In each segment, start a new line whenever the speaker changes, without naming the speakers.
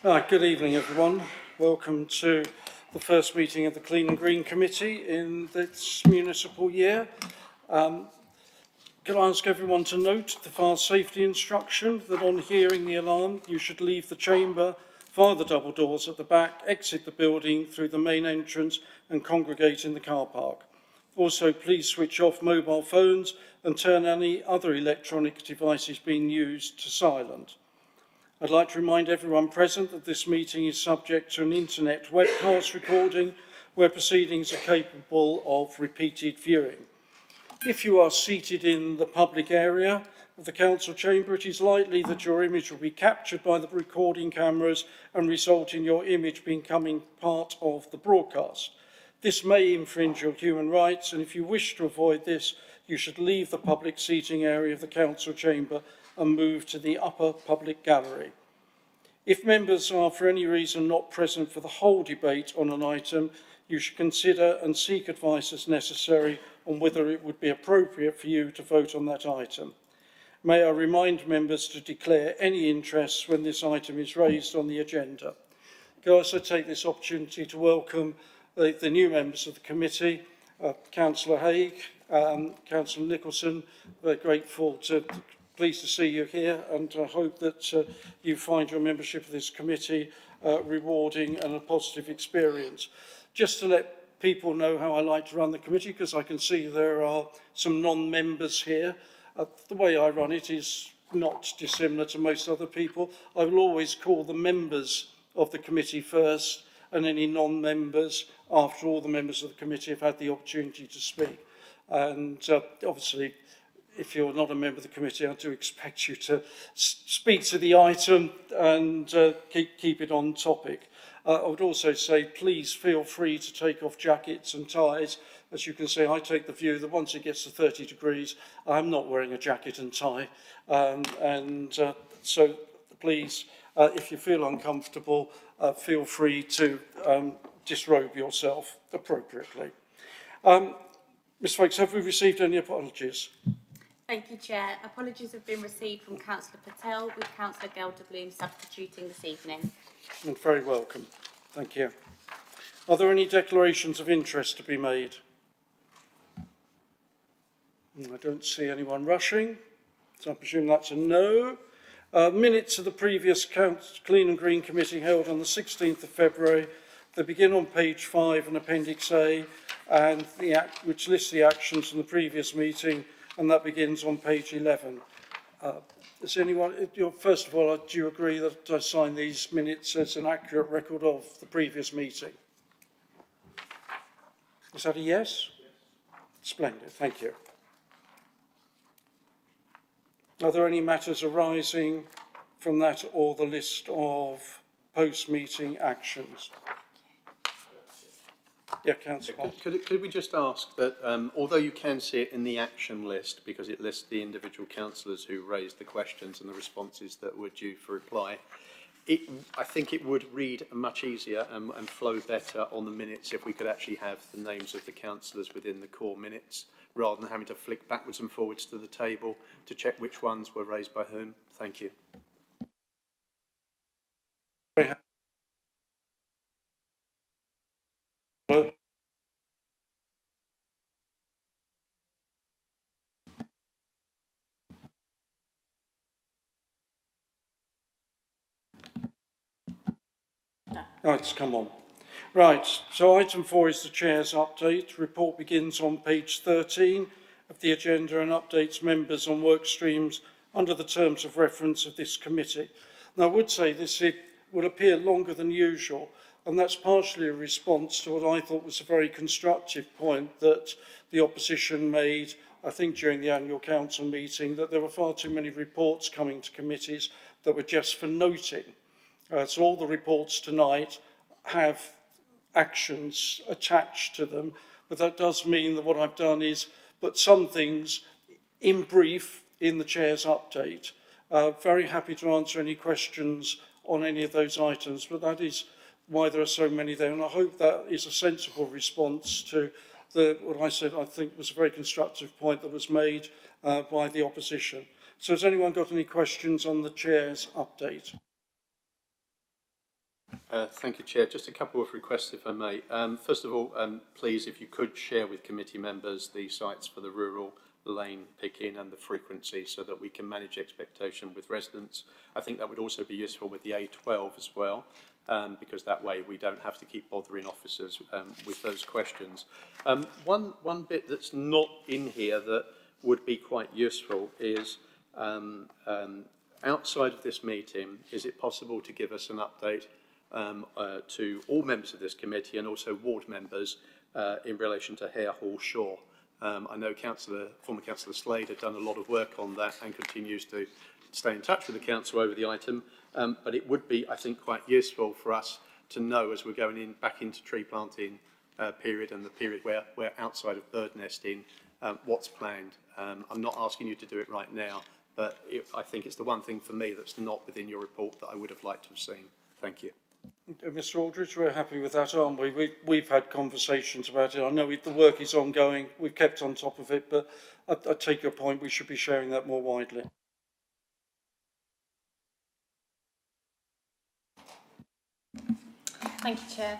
Good evening, everyone. Welcome to the first meeting of the Clean and Green Committee in this municipal year. Could I ask everyone to note the fire safety instruction that on hearing the alarm, you should leave the chamber via the double doors at the back, exit the building through the main entrance and congregate in the car park. Also, please switch off mobile phones and turn any other electronic devices being used to silent. I'd like to remind everyone present that this meeting is subject to an internet webcast recording where proceedings are capable of repeated viewing. If you are seated in the public area of the council chamber, it is likely that your image will be captured by the recording cameras and result in your image becoming part of the broadcast. This may infringe your human rights, and if you wish to avoid this, you should leave the public seating area of the council chamber and move to the upper public gallery. If members are for any reason not present for the whole debate on an item, you should consider and seek advice as necessary on whether it would be appropriate for you to vote on that item. May I remind members to declare any interests when this item is raised on the agenda. Can I also take this opportunity to welcome the new members of the committee, Councillor Haigh, Councillor Nicholson. We're pleased to see you here, and I hope that you find your membership of this committee rewarding and a positive experience. Just to let people know how I like to run the committee, because I can see there are some non-members here. The way I run it is not dissimilar to most other people. I will always call the members of the committee first, and any non-members after all the members of the committee have had the opportunity to speak. And obviously, if you're not a member of the committee, I do expect you to speak to the item and keep it on topic. I would also say, please feel free to take off jackets and ties. As you can see, I take the view that once it gets to 30 degrees, I'm not wearing a jacket and tie. So please, if you feel uncomfortable, feel free to disrobe yourself appropriately. Ms. Foakes, have we received any apologies?
Thank you, Chair. Apologies have been received from Councillor Patel, with Councillor Gelderbloom substituting this evening.
You're very welcome. Thank you. Are there any declarations of interest to be made? I don't see anyone rushing, so I presume that's a no. Minutes of the previous Clean and Green Committee held on the 16th of February. They begin on page 5 and Appendix A, and which lists the actions from the previous meeting, and that begins on page 11. Does anyone, first of all, do you agree that I sign these minutes as an accurate record of the previous meeting? Is that a yes? Splendid, thank you. Are there any matters arising from that or the list of post-meeting actions? Yeah, Councillor.
Could we just ask that, although you can see it in the action list, because it lists the individual councillors who raised the questions and the responses that were due for reply, I think it would read much easier and flow better on the minutes if we could actually have the names of the councillors within the core minutes, rather than having to flick backwards and forwards to the table to check which ones were raised by whom. Thank you.
Right, come on. Right, so item 4 is the Chair's update. Report begins on page 13 of the agenda and updates members on work streams under the terms of reference of this committee. Now, I would say this would appear longer than usual, and that's partially a response to what I thought was a very constructive point that the opposition made, I think, during the annual council meeting, that there were far too many reports coming to committees that were just for noting. So all the reports tonight have actions attached to them, but that does mean that what I've done is put some things in brief in the Chair's update. Very happy to answer any questions on any of those items, but that is why there are so many there, and I hope that is a sensible response to what I said I think was a very constructive point that was made by the opposition. So has anyone got any questions on the Chair's update?
Thank you, Chair. Just a couple of requests, if I may. First of all, please, if you could share with committee members the sites for the rural lane pick-in and the frequency so that we can manage expectation with residents. I think that would also be useful with the A12 as well, because that way we don't have to keep bothering officers with those questions. One bit that's not in here that would be quite useful is outside of this meeting, is it possible to give us an update to all members of this committee and also ward members in relation to Hare Hall Shaw? I know former Councillor Slade had done a lot of work on that and continues to stay in touch with the council over the item, but it would be, I think, quite useful for us to know as we're going back into tree planting period and the period where we're outside of bird nesting, what's planned. I'm not asking you to do it right now, but I think it's the one thing for me that's not within your report that I would have liked to have seen. Thank you.
Mr Aldridge, we're happy with that, aren't we? We've had conversations about it. I know the work is ongoing. We've kept on top of it, but I take your point. We should be sharing that more widely.
Thank you, Chair.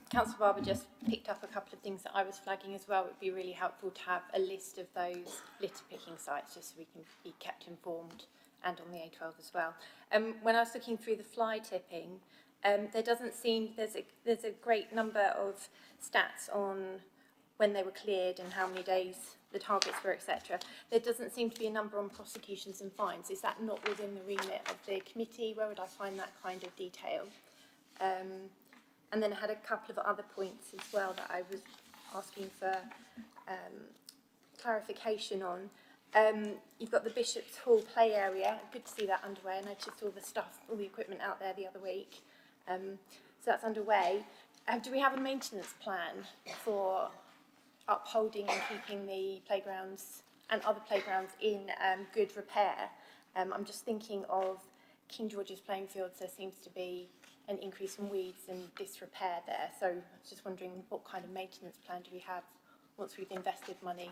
Councillor Barber just picked up a couple of things that I was flagging as well. It would be really helpful to have a list of those litter picking sites just so we can be kept informed, and on the A12 as well. When I was looking through the fly tipping, there doesn't seem, there's a great number of stats on when they were cleared and how many days the targets were, etc. There doesn't seem to be a number on prosecutions and fines. Is that not within the remit of the committee? Where would I find that kind of detail? And then I had a couple of other points as well that I was asking for clarification on. You've got the Bishop's Hall play area. Good to see that underway. I noticed all the stuff, all the equipment out there the other week. So that's underway. Do we have a maintenance plan for upholding and keeping the playgrounds and other playgrounds in good repair? I'm just thinking of King George's playing fields. There seems to be an increase in weeds and disrepair there. So I was just wondering what kind of maintenance plan do we have once we've invested money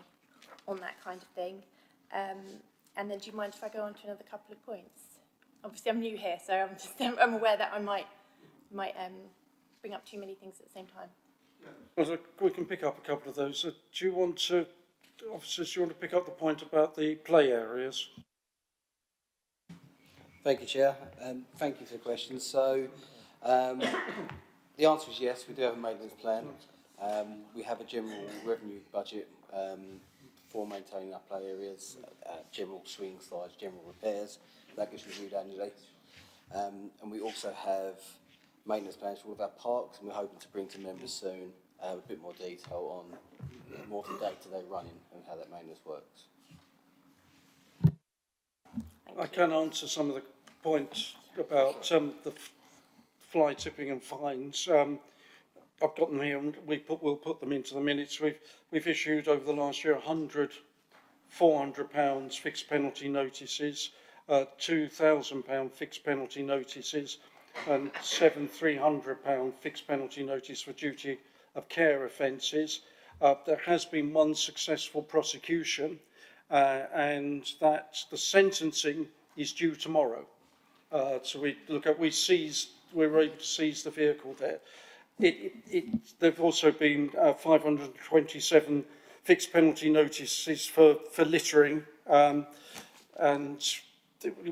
on that kind of thing? And then do you mind if I go on to another couple of points? Obviously I'm new here, so I'm aware that I might bring up too many things at the same time.
Well, we can pick up a couple of those. Do you want to, officers, do you want to pick up the point about the play areas?
Thank you, Chair. Thank you for the question. So, the answer is yes, we do have a maintenance plan. We have a general revenue budget for maintaining our play areas, general swing slides, general repairs. That gets reviewed annually. And we also have maintenance plans for all of our parks, and we're hoping to bring to members soon a bit more detail on more of the day-to-day running and how that maintenance works.
I can answer some of the points about the fly tipping and fines. I've got them here, and we'll put them into the minutes. We've issued over the last year 100 £400 fixed penalty notices, £2,000 fixed penalty notices, and £300 fixed penalty notice for duty of care offences. There has been one successful prosecution, and that the sentencing is due tomorrow. So we're able to seize the vehicle there. There've also been 527 fixed penalty notices for littering, and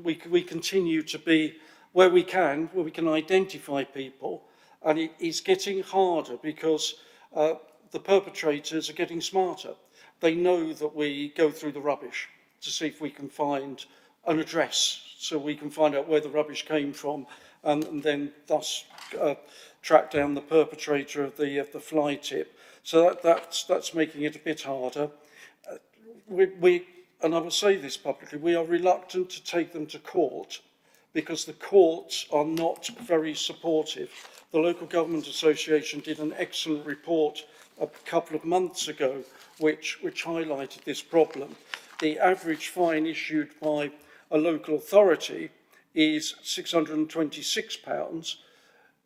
we continue to be where we can identify people, and it is getting harder because the perpetrators are getting smarter. They know that we go through the rubbish to see if we can find an address, so we can find out where the rubbish came from, and then thus track down the perpetrator of the fly tip. So that's making it a bit harder. And I will say this publicly, we are reluctant to take them to court because the courts are not very supportive. The Local Government Association did an excellent report a couple of months ago which highlighted this problem. The average fine issued by a local authority is £626.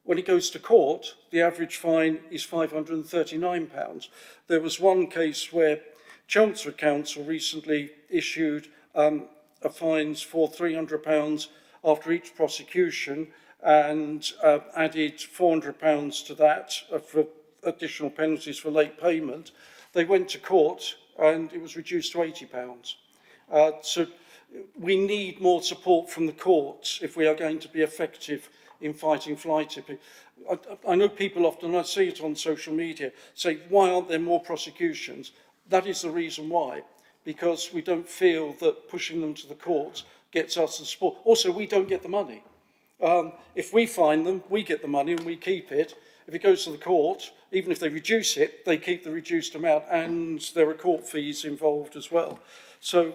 When it goes to court, the average fine is £539. There was one case where Chelmsford Council recently issued fines for £300 after each prosecution, and added £400 to that for additional penalties for late payment. They went to court and it was reduced to £80. So we need more support from the courts if we are going to be effective in fighting fly tipping. I know people often, I see it on social media, say, why aren't there more prosecutions? That is the reason why, because we don't feel that pushing them to the courts gets us the support. Also, we don't get the money. If we find them, we get the money and we keep it. If it goes to the court, even if they reduce it, they keep the reduced amount, and there are court fees involved as well. So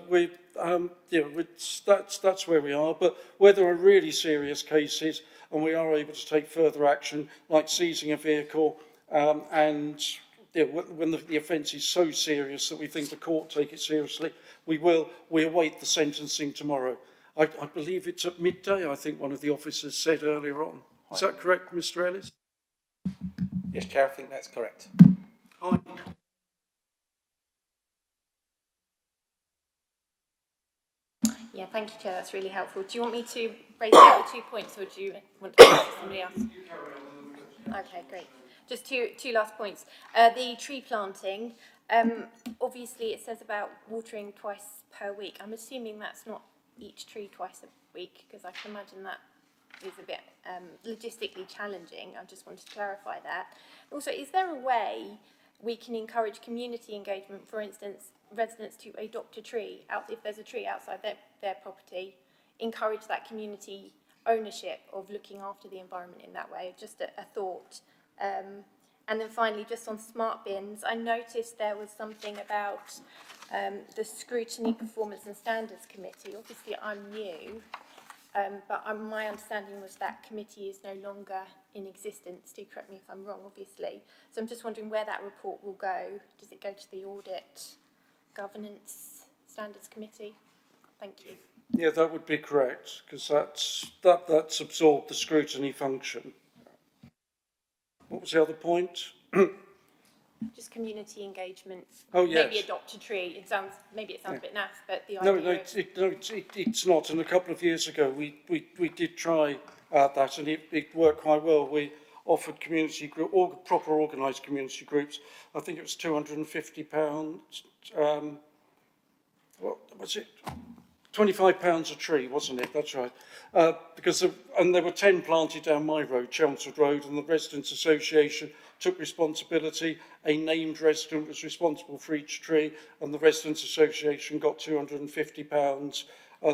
that's where we are. But where there are really serious cases and we are able to take further action, like seizing a vehicle, and when the offence is so serious that we think the court take it seriously, we await the sentencing tomorrow. I believe it's at midday, I think one of the officers said earlier on. Is that correct, Mr. Ellis?
Yes, Chair, I think that's correct.
Hi.
Yeah, thank you, Chair. That's really helpful. Do you want me to break out the 2 points, or do you want to ask somebody else? Okay, great. Just two last points. The tree planting. Obviously, it says about watering twice per week. I'm assuming that's not each tree twice a week, because I can imagine that is a bit logistically challenging. I just wanted to clarify that. Also, is there a way we can encourage community engagement, for instance, residents to adopt a tree, if there's a tree outside their property, encourage that community ownership of looking after the environment in that way? Just a thought. And then finally, just on smart bins, I noticed there was something about the Scrutiny, Performance and Standards Committee. Obviously, I'm new, but my understanding was that committee is no longer in existence. Do correct me if I'm wrong, obviously. So I'm just wondering where that report will go. Does it go to the Audit, Governance, Standards Committee? Thank you.
Yeah, that would be correct, because that's absorbed the scrutiny function. What was the other point?
Just community engagement.
Oh, yes.
Maybe adopt a tree. Maybe it sounds a bit naff, but the
No,
idea.
it's not. And a couple of years ago, we did try that, and it worked quite well. We offered community group, proper organised community groups. I think it was £250. What was it? £25 a tree, wasn't it? That's right. And there were 10 planted down my road, Chelmsford Road, and the Residents' Association took responsibility. A named resident was responsible for each tree, and the Residents' Association got £250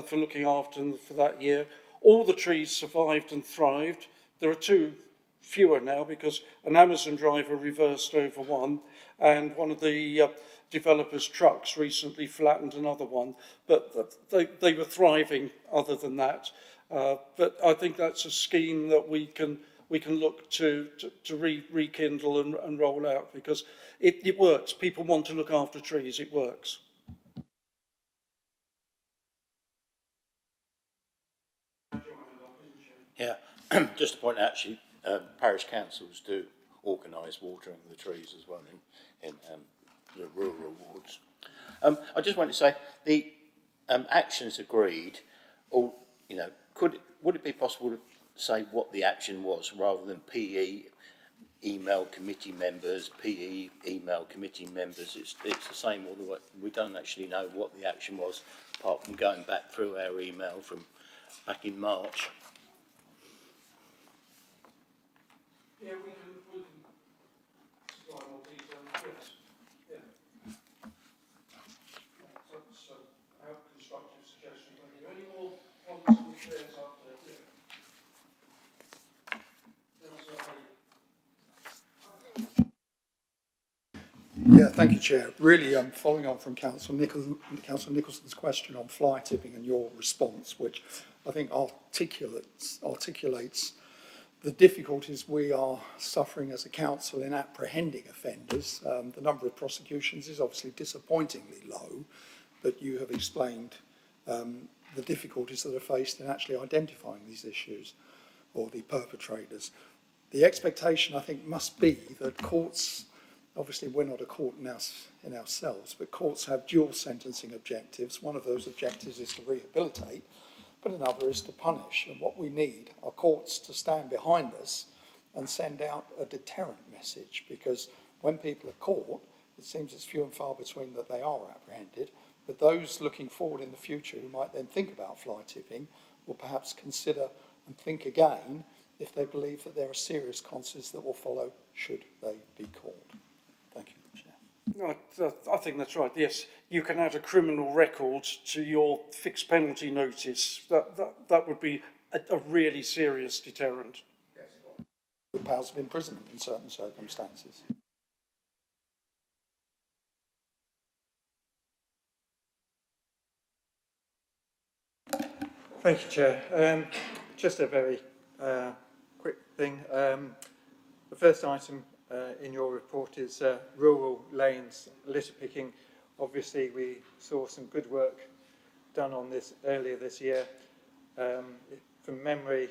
for looking after them for that year. All the trees survived and thrived. There are two fewer now because an Amazon driver reversed over one, and one of the developers' trucks recently flattened another one, but they were thriving other than that. But I think that's a scheme that we can look to rekindle and roll out, because it works. People want to look after trees. It works.
Yeah, just to point out, actually, parish councils do organise watering the trees as well in the rural wards. I just want to say the actions agreed. Would it be possible to say what the action was rather than PE email committee members, PE email committee members? It's the same all the way. We don't actually know what the action was apart from going back through our email from back in March.
Yeah, we can supply more detail. Yes. Yeah. So I have a constructive suggestion. Thank you. Any more comments on the chairs update?
Yeah, thank you, Chair. Really, following on from Councillor Nicholson's question on fly tipping and your response, which I think articulates the difficulties we are suffering as a council in apprehending offenders. The number of prosecutions is obviously disappointingly low, but you have explained the difficulties that are faced in actually identifying these issues or the perpetrators. The expectation, I think, must be that courts, obviously we're not a court in ourselves, but courts have dual sentencing objectives. One of those objectives is to rehabilitate, but another is to punish. And what we need are courts to stand behind us and send out a deterrent message, because when people are caught, it seems it's few and far between that they are apprehended, but those looking forward in the future who might then think about fly tipping will perhaps consider and think again if they believe that there are serious consequences that will follow should they be caught. Thank you, Chair.
No, I think that's right. Yes, you can add a criminal record to your fixed penalty notice. That would be a really serious deterrent.
With powers of imprisonment in certain circumstances.
Thank you, Chair. Just a very quick thing. The first item in your report is rural lanes litter picking. Obviously, we saw some good work done on this earlier this year. From memory,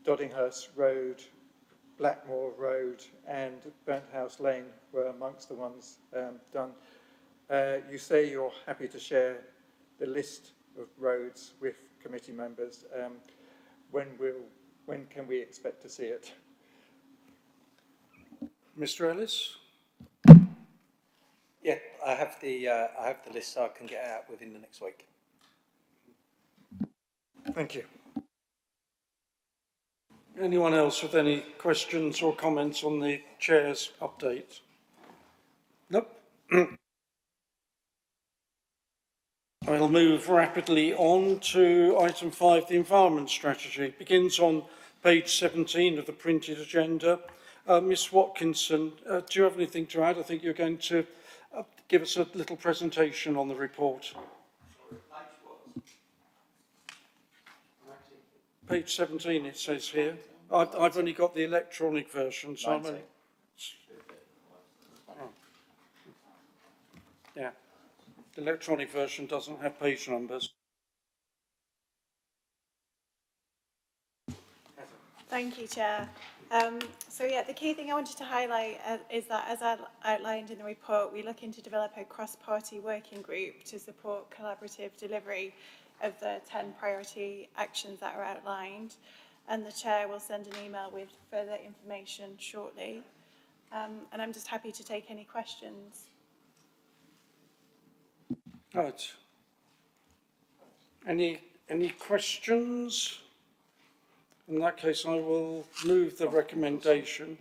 Doddinghurst Road, Blackmore Road and Burnt House Lane were amongst the ones done. You say you're happy to share the list of roads with committee members. When can we expect to see it?
Mr. Ellis?
Yeah, I have the list, so I can get it out within the next week.
Thank you.
Anyone else with any questions or comments on the Chair's update? Nope. I'll move rapidly on to item 5, the environment strategy. It begins on page 17 of the printed agenda. Ms Watkinson, do you have anything to add? I think you're going to give us a little presentation on the report. Page 17 it says here. I've only got the electronic version, so I'm only... Yeah, the electronic version doesn't have page numbers.
Thank you, Chair. So yeah, the key thing I wanted to highlight is that, as I outlined in the report, we're looking to develop a cross-party working group to support collaborative delivery of the 10 priority actions that are outlined, and the Chair will send an email with further information shortly. And I'm just happy to take any questions.
Right. Any questions? In that case, I will move the recommendation.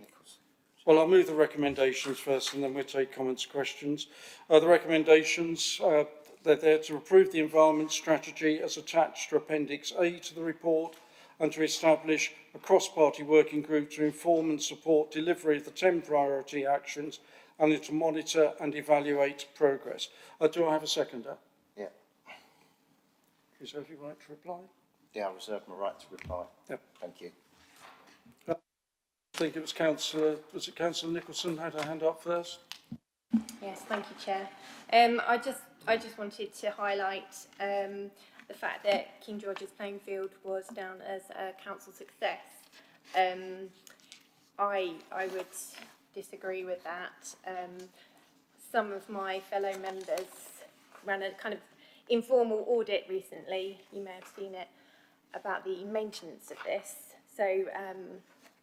Well, I'll move the recommendations first, and then we'll take comments and questions. The recommendations, they're there to approve the environment strategy as attached to Appendix A to the report, and to establish a cross-party working group to inform and support delivery of the 10 priority actions, and to monitor and evaluate progress. Do I have a seconder?
Yeah.
Reserve your right to reply.
Yeah, I reserve my right to reply.
Yep.
Thank you.
I think it was Councillor Nicholson had her hand up first?
Yes, thank you, Chair. I just wanted to highlight the fact that King George's playing field was down as a council success. I would disagree with that. Some of my fellow members ran a kind of informal audit recently, you may have seen it, about the maintenance of this. So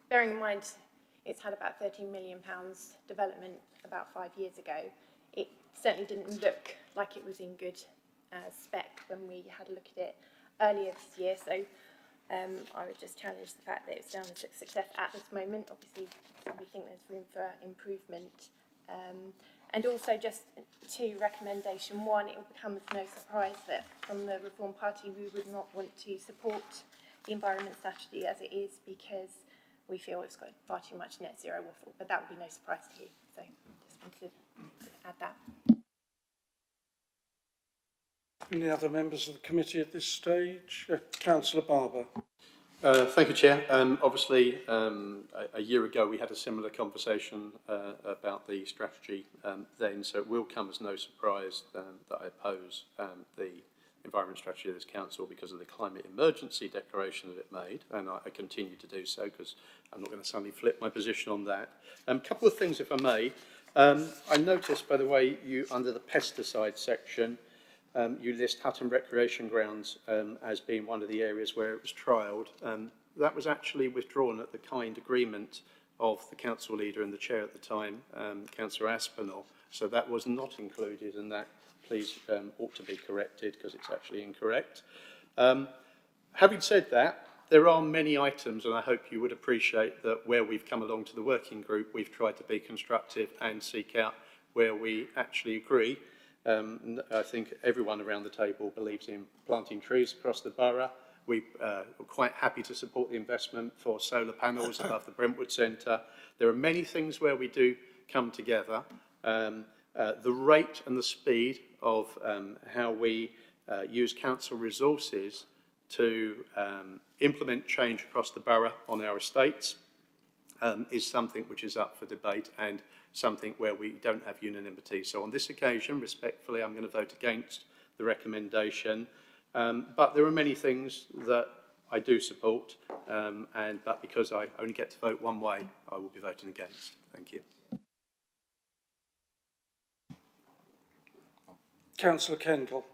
bearing in mind it's had about £13 million development about 5 years ago, it certainly didn't look like it was in good spec when we had a look at it earlier this year. So I would just challenge the fact that it's down as a success at this moment. Obviously, we think there's room for improvement. And also just to recommendation 1, it will become as no surprise that from the Reform Party we would not want to support the environment strategy as it is, because we feel it's got far too much net zero waffle, but that would be no surprise to you. So just wanted to add that.
Any other members of the committee at this stage? Councillor Barber.
Thank you, Chair. Obviously, a year ago we had a similar conversation about the strategy then, so it will come as no surprise that I oppose the environment strategy of this council because of the climate emergency declaration that it made, and I continue to do so because I'm not going to suddenly flip my position on that. A couple of things, if I may. I noticed, by the way, you under the pesticide section, you list Hutton Recreation Grounds as being one of the areas where it was trialled. That was actually withdrawn at the kind agreement of the council leader and the chair at the time, Councillor Aspinall. So that was not included, and that, please, ought to be corrected because it's actually incorrect. Having said that, there are many items, and I hope you would appreciate that where we've come along to the working group, we've tried to be constructive and seek out where we actually agree. I think everyone around the table believes in planting trees across the borough. We are quite happy to support the investment for solar panels above the Brentwood Centre. There are many things where we do come together. The rate and the speed of how we use council resources to implement change across the borough on our estates is something which is up for debate and something where we don't have unanimity. So on this occasion, respectfully, I'm going to vote against the recommendation. But there are many things that I do support, but because I only get to vote one way, I will be voting against. Thank you.
Councillor Kendall.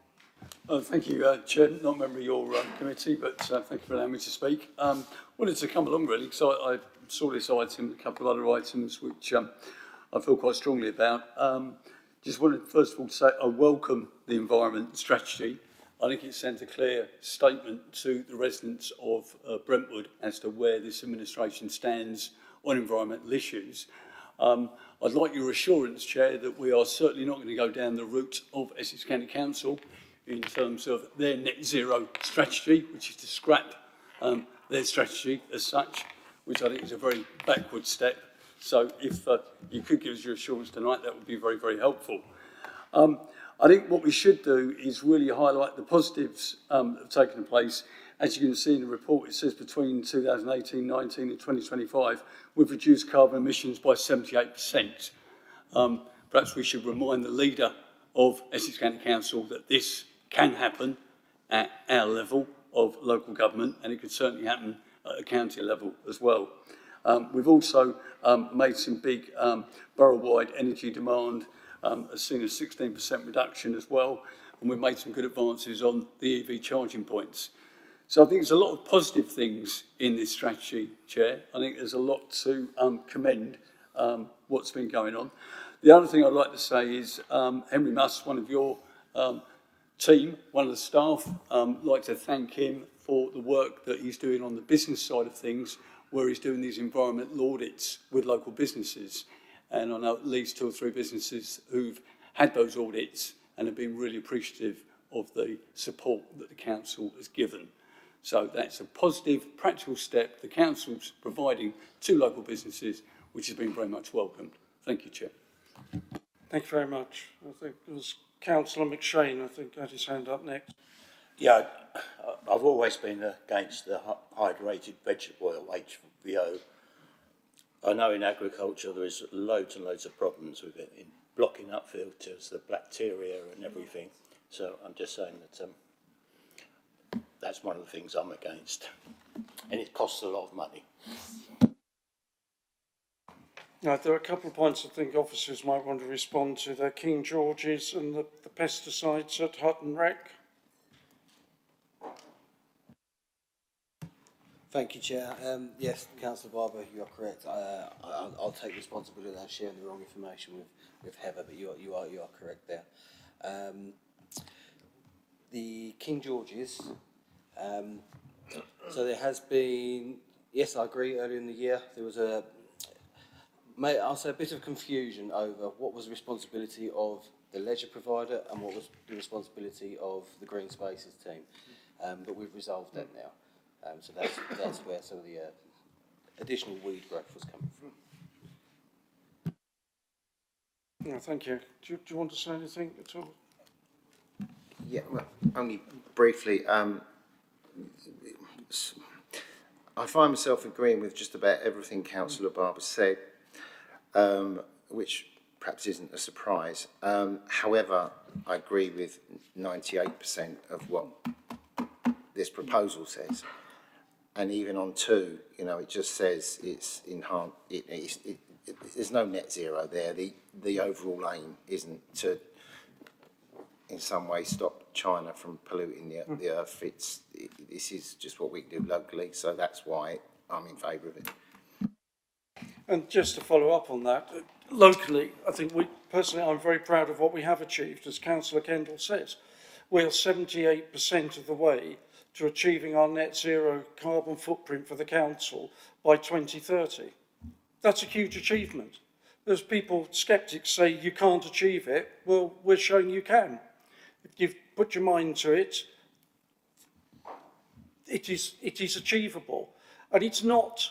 Thank you, Chair. Not a member of your committee, but thank you for allowing me to speak. Wanted to come along really because I saw this item, a couple of other items which I feel quite strongly about. Just wanted first of all to say I welcome the environment strategy. I think it sent a clear statement to the residents of Brentwood as to where this administration stands on environmental issues. I'd like your assurance, Chair, that we are certainly not going to go down the route of Essex County Council in terms of their net zero strategy, which is to scrap their strategy as such, which I think is a very backward step. So if you could give us your assurance tonight, that would be very, very helpful. I think what we should do is really highlight the positives that have taken place. As you can see in the report, it says between 2018-19 and 2025, we've reduced carbon emissions by 78%. Perhaps we should remind the leader of Essex County Council that this can happen at our level of local government, and it could certainly happen at a county level as well. We've also made some big borough-wide energy demand, has seen a 16% reduction as well, and we've made some good advances on the EV charging points. So I think there's a lot of positive things in this strategy, Chair. I think there's a lot to commend what's been going on. The other thing I'd like to say is Henry Musk, one of your team, one of the staff, I'd like to thank him for the work that he's doing on the business side of things, where he's doing these environmental audits with local businesses. And I know at least 2 or 3 businesses who've had those audits and have been really appreciative of the support that the council has given. So that's a positive, practical step the council's providing to local businesses, which has been very much welcomed. Thank you, Chair.
Thank you very much. I think it was Councillor McShane, I think, had his hand up next.
Yeah, I've always been against the hydrated vegetable oil, HVO. I know in agriculture there is loads and loads of problems with it, in blocking up filters, the bacteria and everything. So I'm just saying that that's one of the things I'm against. And it costs a lot of money.
Now, there are a couple of points I think officers might want to respond to. They're King George's and the pesticides at Hutton Rec.
Thank you, Chair. Yes, Councillor Barber, you are correct. I'll take responsibility of sharing the wrong information with Heather, but you are correct there. The King George's, so there has been, yes, I agree, earlier in the year, there was I'll say a bit of confusion over what was the responsibility of the leisure provider and what was the responsibility of the Green Spaces team. But we've resolved that now. So that's where some of the additional weed growth was coming from.
No, thank you. Do you want to say anything at all?
Yeah, well, only briefly. I find myself agreeing with just about everything Councillor Barber said, which perhaps isn't a surprise. However, I agree with 98% of what this proposal says. And even on 2, you know, it just says it's enhanced. There's no net zero there. The overall aim isn't to, in some way, stop China from polluting the earth. This is just what we can do locally, so that's why I'm in favour of it.
And just to follow up on that, locally, I think I'm very proud of what we have achieved, as Councillor Kendall says. We're 78% of the way to achieving our net zero carbon footprint for the council by 2030. That's a huge achievement. There's people, sceptics, say you can't achieve it. Well, we're showing you can. If you've put your mind to it, it is achievable. And it's not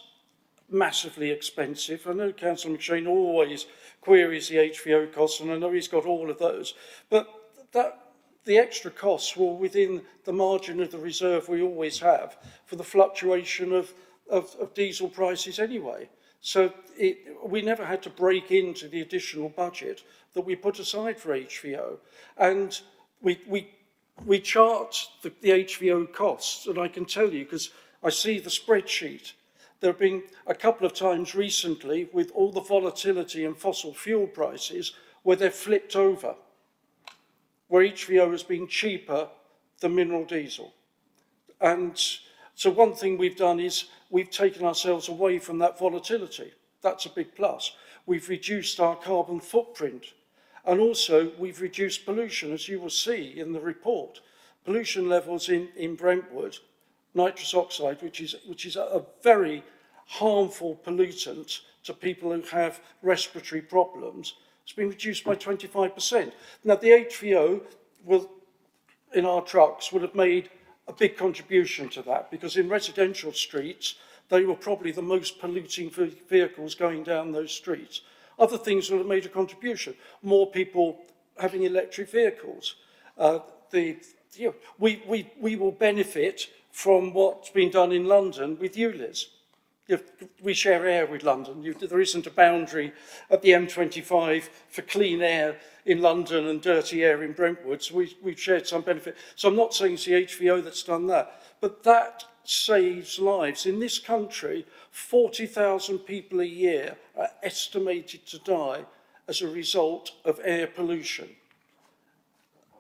massively expensive. I know Councillor McShane always queries the HVO costs, and I know he's got all of those. But the extra costs were within the margin of the reserve we always have for the fluctuation of diesel prices anyway. So we never had to break into the additional budget that we put aside for HVO. And we chart the HVO costs, and I can tell you, because I see the spreadsheet, there have been a couple of times recently with all the volatility in fossil fuel prices where they've flipped over, where HVO has been cheaper than mineral diesel. And so one thing we've done is we've taken ourselves away from that volatility. That's a big plus. We've reduced our carbon footprint, and also we've reduced pollution, as you will see in the report. Pollution levels in Brentwood, nitrous oxide, which is a very harmful pollutant to people who have respiratory problems, it's been reduced by 25%. Now, the HVO in our trucks would have made a big contribution to that, because in residential streets, they were probably the most polluting vehicles going down those streets. Other things would have made a contribution. More people having electric vehicles. We will benefit from what's been done in London with ULEZ. We share air with London. There isn't a boundary at the M25 for clean air in London and dirty air in Brentwood, so we've shared some benefit. So I'm not saying it's the HVO that's done that, but that saves lives. In this country, 40,000 people a year are estimated to die as a result of air pollution.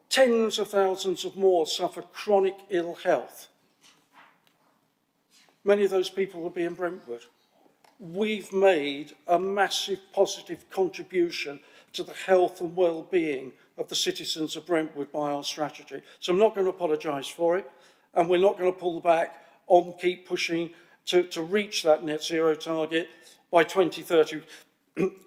Tens of thousands of more suffer chronic ill health. Many of those people will be in Brentwood. We've made a massive positive contribution to the health and well-being of the citizens of Brentwood by our strategy. So I'm not going to apologise for it, and we're not going to pull back on keep pushing to reach that net zero target by 2030,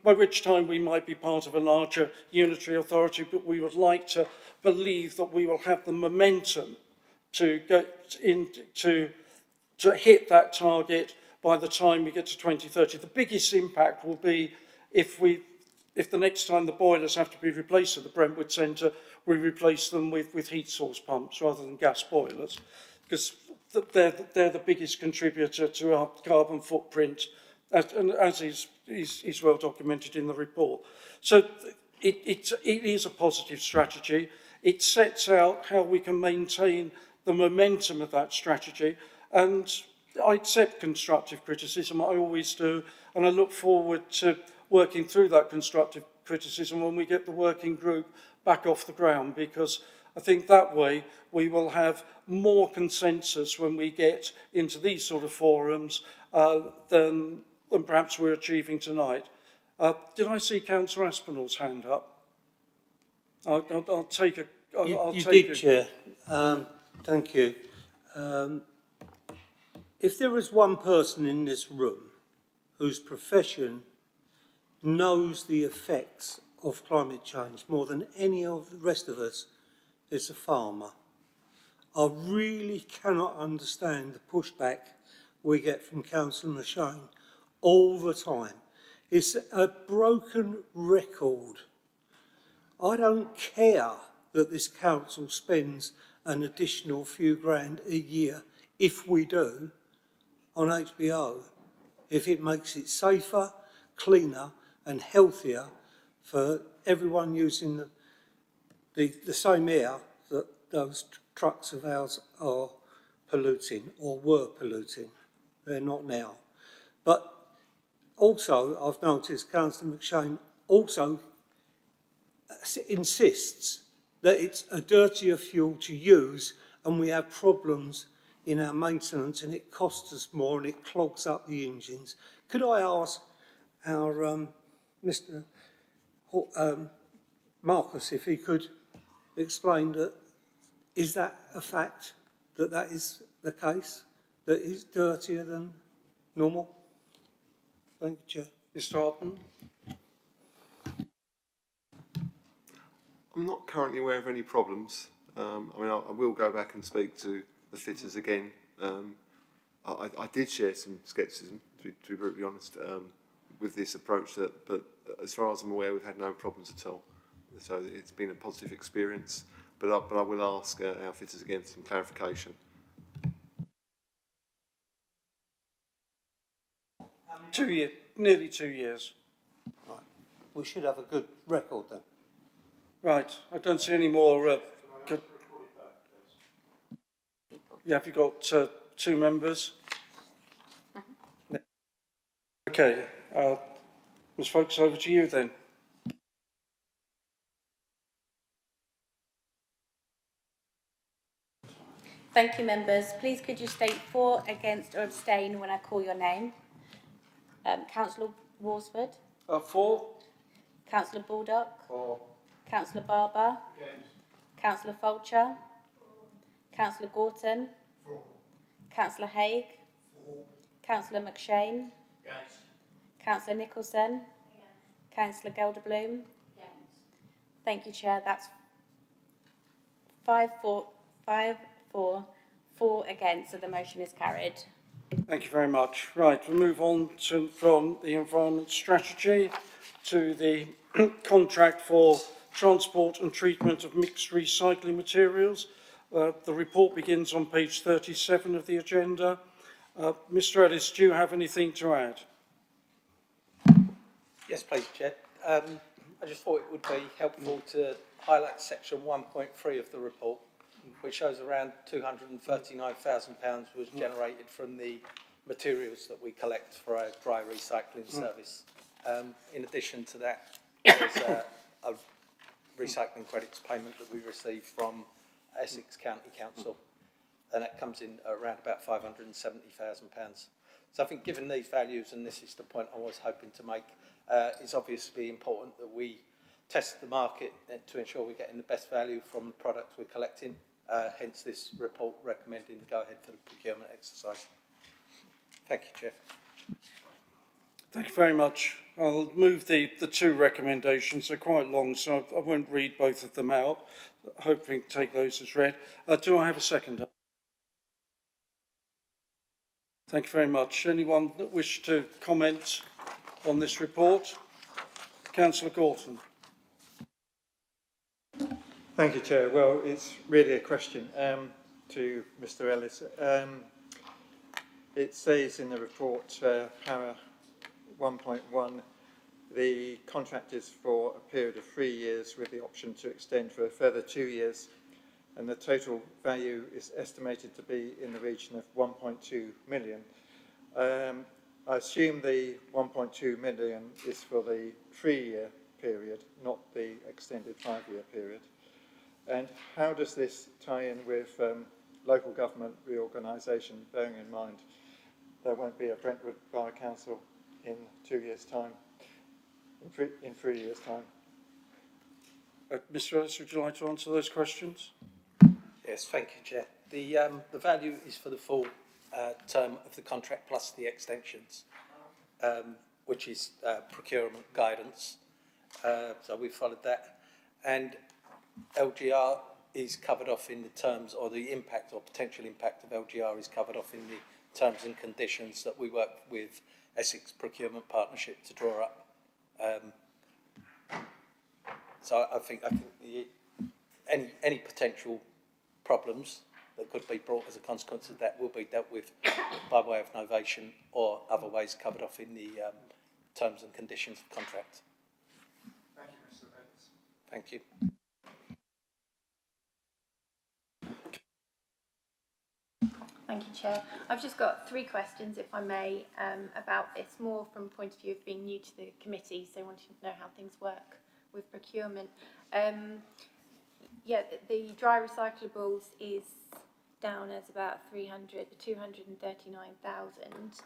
by which time we might be part of a larger unitary authority, but we would like to believe that we will have the momentum to hit that target by the time we get to 2030. The biggest impact will be if the next time the boilers have to be replaced at the Brentwood Centre, we replace them with heat source pumps rather than gas boilers, because they're the biggest contributor to our carbon footprint, as is well documented in the report. So it is a positive strategy. It sets out how we can maintain the momentum of that strategy. And I accept constructive criticism, I always do, and I look forward to working through that constructive criticism when we get the working group back off the ground, because I think that way we will have more consensus when we get into these sort of forums than perhaps we're achieving tonight. Did I see Councillor Aspinall's hand up? I'll take it.
You did, Chair. Thank you. If there is one person in this room whose profession knows the effects of climate change more than any of the rest of us, it's a farmer. I really cannot understand the pushback we get from Councillor McShane all the time. It's a broken record. I don't care that this council spends an additional few grand a year, if we do, on HBO, if it makes it safer, cleaner and healthier for everyone using the same air that those trucks of ours are polluting or were polluting. They're not now. But also, I've noticed Councillor McShane also insists that it's a dirtier fuel to use and we have problems in our maintenance and it costs us more and it clogs up the engines. Could I ask our Mr. Marcus if he could explain that, is that a fact that that is the case, that it's dirtier than normal? Thank you, Chair.
Mr. Hartman?
I'm not currently aware of any problems. I mean, I will go back and speak to the fitters again. I did share some scepticism, to be brutally honest, with this approach, but as far as I'm aware, we've had no problems at all. So it's been a positive experience, but I will ask our fitters again for some clarification.
Nearly 2 years.
Right. We should have a good record then.
Right, I don't see any more. Yeah, have you got two members? Okay, Ms. Folkes, over to you then.
Thank you, members. Please could you state for, against or abstain when I call your name? Councillor Walsford?
For.
Councillor Baldock?
For.
Councillor Barber?
Against.
Councillor Fulcher? Councillor Gorton? For. Councillor Haigh? For. Councillor McShane?
Against.
Councillor Nicholson? Against. Councillor Gelderbloom? Against. Thank you, Chair. That's 5-4, 4 against, so the motion is carried.
Thank you very much. Right, we'll move on from the environment strategy to the contract for transport and treatment of mixed recycling materials. The report begins on page 37 of the agenda. Mr. Ellis, do you have anything to add?
Yes, please, Chair. I just thought it would be helpful to highlight section 1.3 of the report, which shows around £239,000 was generated from the materials that we collect for our dry recycling service. In addition to that, there's a recycling credits payment that we receive from Essex County Council, and that comes in around about £570,000. So I think given these values, and this is the point I was hoping to make, it's obviously important that we test the market to ensure we're getting the best value from the products we're collecting. Hence this report recommending go ahead for the procurement exercise. Thank you, Chair.
Thank you very much. I'll move the two recommendations. They're quite long, so I won't read both of them out, hoping to take those as read. Do I have a seconder? Thank you very much. Anyone that wish to comment on this report? Councillor Gorton.
Thank you, Chair. Well, it's really a question to Mr. Ellis. It says in the report, para 1.1, the contract is for a period of 3 years with the option to extend for a further 2 years, and the total value is estimated to be in the region of 1.2 million. I assume the 1.2 million is for the 3-year period, not the extended 5-year period. And how does this tie in with local government reorganisation, bearing in mind there won't be a Brentwood Borough Council in 2 years' time, in 3 years' time?
Mr. Ellis, would you like to answer those questions?
Yes, thank you, Chair. The value is for the full term of the contract plus the extensions, which is procurement guidance. So we followed that. And LGR is covered off in the terms, or the impact or potential impact of LGR is covered off in the terms and conditions that we work with Essex Procurement Partnership to draw up. So I think any potential problems that could be brought as a consequence of that will be dealt with by way of novation or other ways covered off in the terms and conditions of the contract.
Thank you, Mr. Ellis.
Thank you.
Thank you, Chair. I've just got 3 questions, if I may, about this, more from the point of view of being new to the committee, so wanting to know how things work with procurement. yeah, the dry recyclables is down as about 239,000.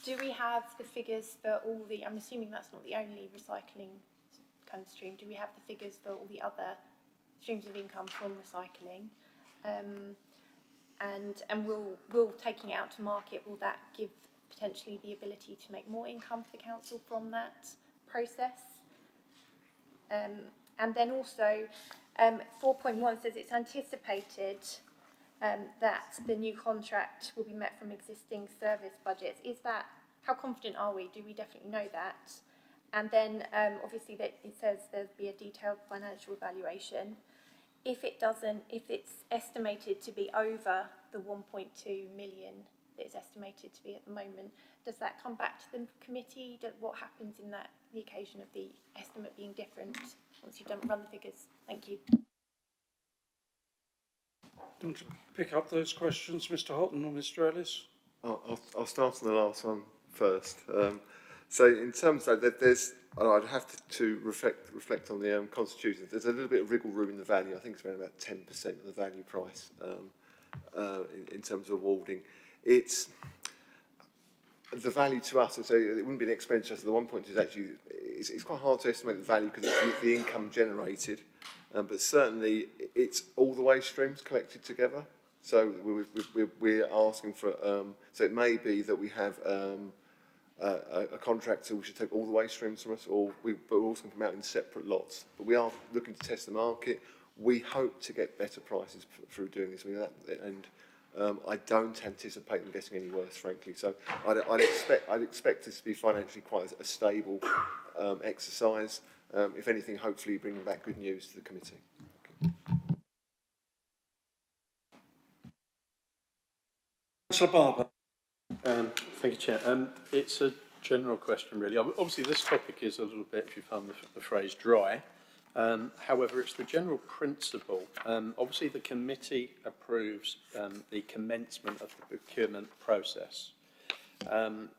Do we have the figures for all the, I'm assuming that's not the only recycling kind of stream, do we have the figures for all the other streams of income from recycling? And will taking it out to market, will that give potentially the ability to make more income for the council from that process? And then also, 4.1 says it's anticipated that the new contract will be met from existing service budgets. Is that, how confident are we? Do we definitely know that? And then obviously that it says there'll be a detailed financial evaluation. If it doesn't, if it's estimated to be over the 1.2 million that is estimated to be at the moment, does that come back to the committee? What happens in that, the occasion of the estimate being different once you've run the figures? Thank you.
Do you want to pick up those questions, Mr. Houghton or Mr. Ellis?
I'll start on the last one first. So in terms of that, there's, I'd have to reflect on the constitution. There's a little bit of wriggle room in the value. I think it's around about 10% of the value price in terms of awarding. It's the value to us, and so it wouldn't be an expenditure. So the 1.2 is actually, it's quite hard to estimate the value because it's the income generated, but certainly it's all the waste streams collected together. So we're asking for, so it may be that we have a contractor who should take all the waste streams from us, but we're also going to come out in separate lots. But we are looking to test the market. We hope to get better prices through doing this. I mean, I don't anticipate them getting any worse, frankly. So I'd expect this to be financially quite a stable exercise. If anything, hopefully bringing back good news to the committee.
Councillor Barber.
Thank you, Chair. It's a general question, really. Obviously, this topic is a little bit, if you pardon the phrase, dry. However, it's the general principle. Obviously, the committee approves the commencement of the procurement process.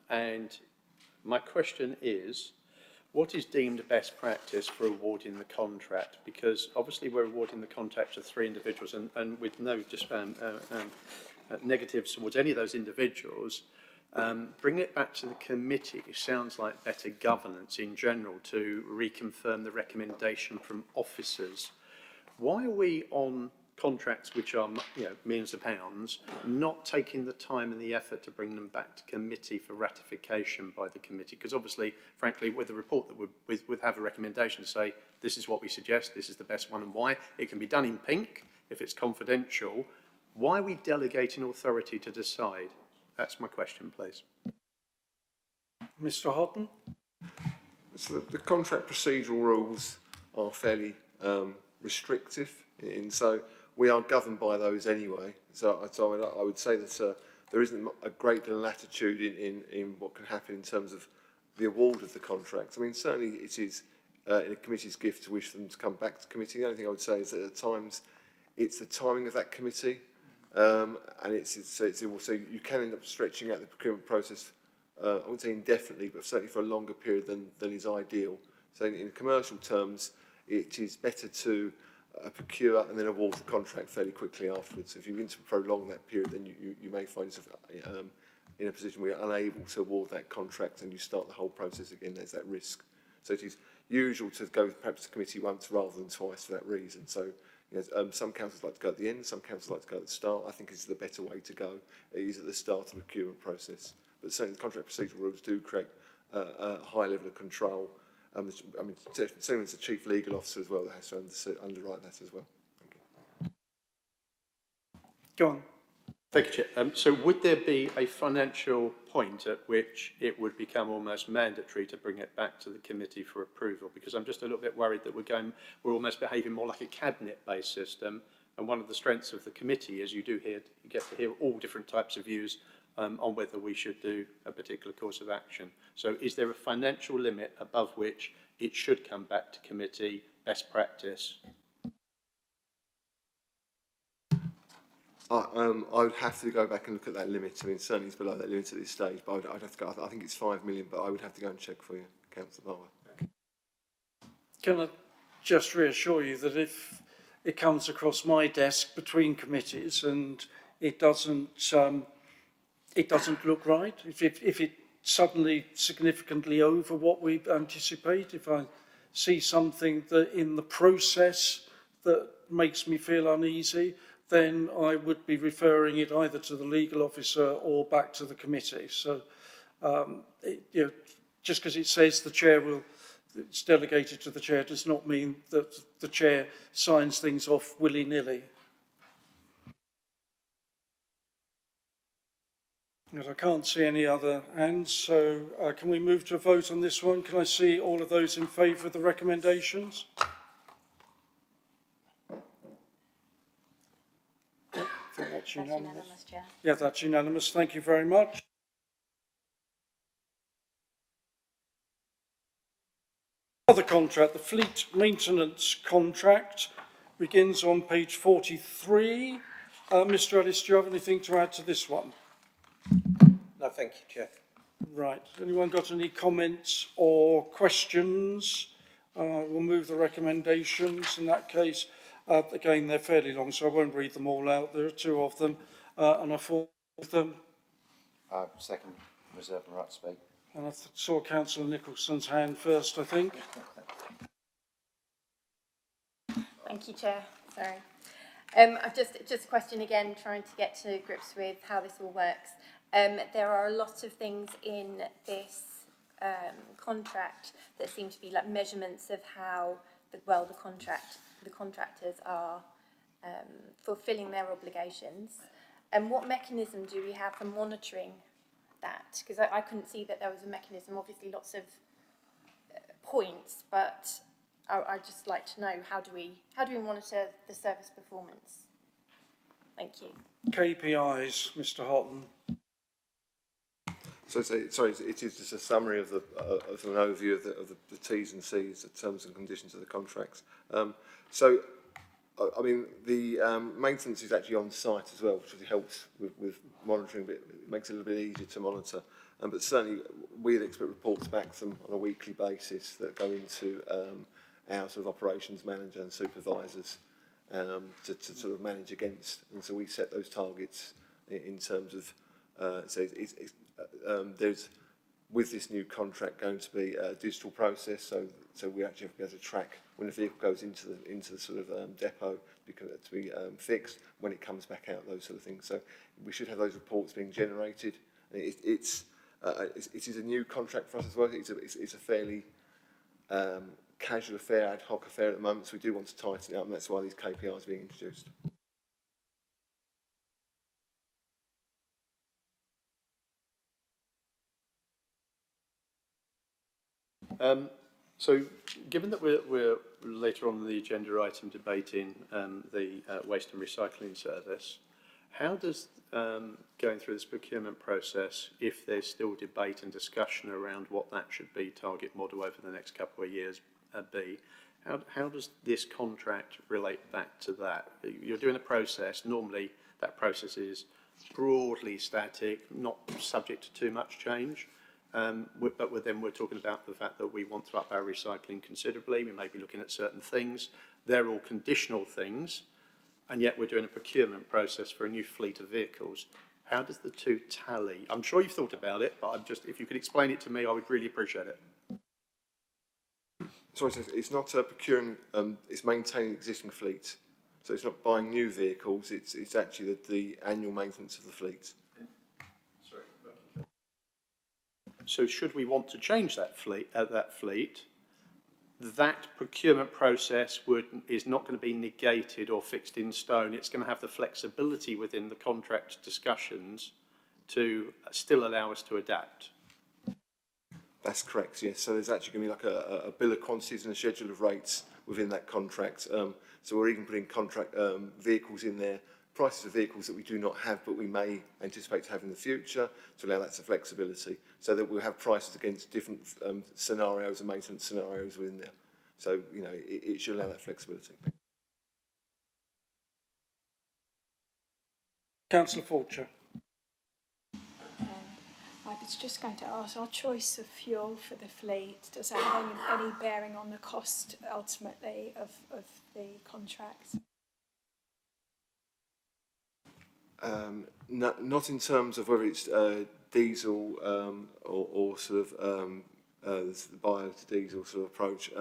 And my question is, what is deemed best practice for awarding the contract? Because obviously we're awarding the contract to 3 individuals, and with no negatives towards any of those individuals, bring it back to the committee. It sounds like better governance in general to reconfirm the recommendation from officers. Why are we on contracts which are, millions of pounds, not taking the time and the effort to bring them back to committee for ratification by the committee? Because obviously, frankly, with a report that would have a recommendation to say, this is what we suggest, this is the best one and why, it can be done in pink if it's confidential. Why are we delegating authority to decide? That's my question, please.
Mr. Houghton.
So the contract procedural rules are fairly restrictive, so we are governed by those anyway. So I would say that there isn't a great deal of latitude in what can happen in terms of the award of the contract. I mean, certainly it is in a committee's gift to wish them to come back to committee. The only thing I would say is that at times it's the timing of that committee, and so you can end up stretching out the procurement process. I wouldn't say indefinitely, but certainly for a longer period than is ideal. So in commercial terms, it is better to procure and then award the contract fairly quickly afterwards. If you begin to prolong that period, then you may find yourself in a position where you're unable to award that contract and you start the whole process again. There's that risk. So it is usual to go perhaps to committee once rather than twice for that reason. So some councils like to go at the end, some councils like to go at the start. I think it's the better way to go. It is at the start of the procurement process. But certainly the contract procedural rules do create a high level of control. I mean, certainly it's the chief legal officer as well that has to underwrite that as well. Thank you.
Go on.
Thank you, Chair. So would there be a financial point at which it would become almost mandatory to bring it back to the committee for approval? Because I'm just a little bit worried that we're almost behaving more like a cabinet-based system. And one of the strengths of the committee is you get to hear all different types of views on whether we should do a particular course of action. So is there a financial limit above which it should come back to committee, best practice?
I would have to go back and look at that limit. I mean, certainly it's below that limit at this stage, but I'd have to go. I think it's 5 million, but I would have to go and check for you, Councillor Barber.
Can I just reassure you that if it comes across my desk between committees and it doesn't look right. If it suddenly significantly over what we anticipate, if I see something that in the process that makes me feel uneasy, then I would be referring it either to the legal officer or back to the committee. So, just because it says the chair will, it's delegated to the chair, does not mean that the chair signs things off willy-nilly. Yes, I can't see any other hands, so can we move to a vote on this one? Can I see all of those in favour of the recommendations? That's
unanimous, Chair.
Yeah, that's unanimous. Thank you very much. Other contract, the fleet maintenance contract, begins on page 43. Mr. Ellis, do you have anything to add to this one?
No, thank you, Chair.
Right. Anyone got any comments or questions? We'll move the recommendations. In that case, again, they're fairly long, so I won't read them all out. There are two of them, and I thought of them.
Second, reserve the right to speak.
And I saw Councillor Nicholson's hand first, I think.
Thank you, Chair. Sorry. I've just a question again, trying to get to grips with how this all works. There are a lot of things in this contract that seem to be like measurements of how the contractors are fulfilling their obligations. And what mechanism do we have for monitoring that? Because I couldn't see that there was a mechanism. Obviously, lots of points, but I'd just like to know how do we monitor the service performance? Thank you.
KPIs, Mr. Houghton.
So, sorry, it is just a summary of an overview of the T's and C's, the terms and conditions of the contracts. I mean, the maintenance is actually on site as well, which really helps with monitoring, but it makes it a little bit easier to monitor. But certainly, we'd expect reports back from on a weekly basis that go into our sort of operations manager and supervisors to sort of manage against. And so we set those targets in terms of, there's, with this new contract, going to be a digital process, so we actually have to be able to track when a vehicle goes into the sort of depot to be fixed, when it comes back out, those sort of things. So we should have those reports being generated. It is a new contract for us as well. It's a fairly casual affair, ad hoc affair at the moment, so we do want to tighten it up, and that's why these KPIs are being introduced.
So, given that we're later on in the agenda item debating the waste and recycling service, how does going through this procurement process, if there's still debate and discussion around what that should be, target model over the next couple of years, be, how does this contract relate back to that? You're doing a process, normally that process is broadly static, not subject to too much change. But then we're talking about the fact that we want to up our recycling considerably. We may be looking at certain things. They're all conditional things, and yet we're doing a procurement process for a new fleet of vehicles. How does the two tally? I'm sure you've thought about it, but if you could explain it to me, I would really appreciate it.
Sorry, it's not procuring, it's maintaining existing fleet. So it's not buying new vehicles, it's actually the annual maintenance of the fleet.
So should we want to change that fleet, that procurement process is not going to be negated or fixed in stone. It's going to have the flexibility within the contract discussions to still allow us to adapt.
That's correct, yes. So there's actually going to be like a bill of quantities and a schedule of rates within that contract. So we're even putting contract vehicles in there, prices of vehicles that we do not have but we may anticipate to have in the future, to allow that flexibility, so that we'll have prices against different scenarios and maintenance scenarios within there. So, you know, it should allow that flexibility.
Councillor Fulcher.
I was just going to ask, our choice of fuel for the fleet, does that have any bearing on the cost ultimately of the contract?
No, not in terms of whether it's diesel or sort of the bio to diesel sort of approach,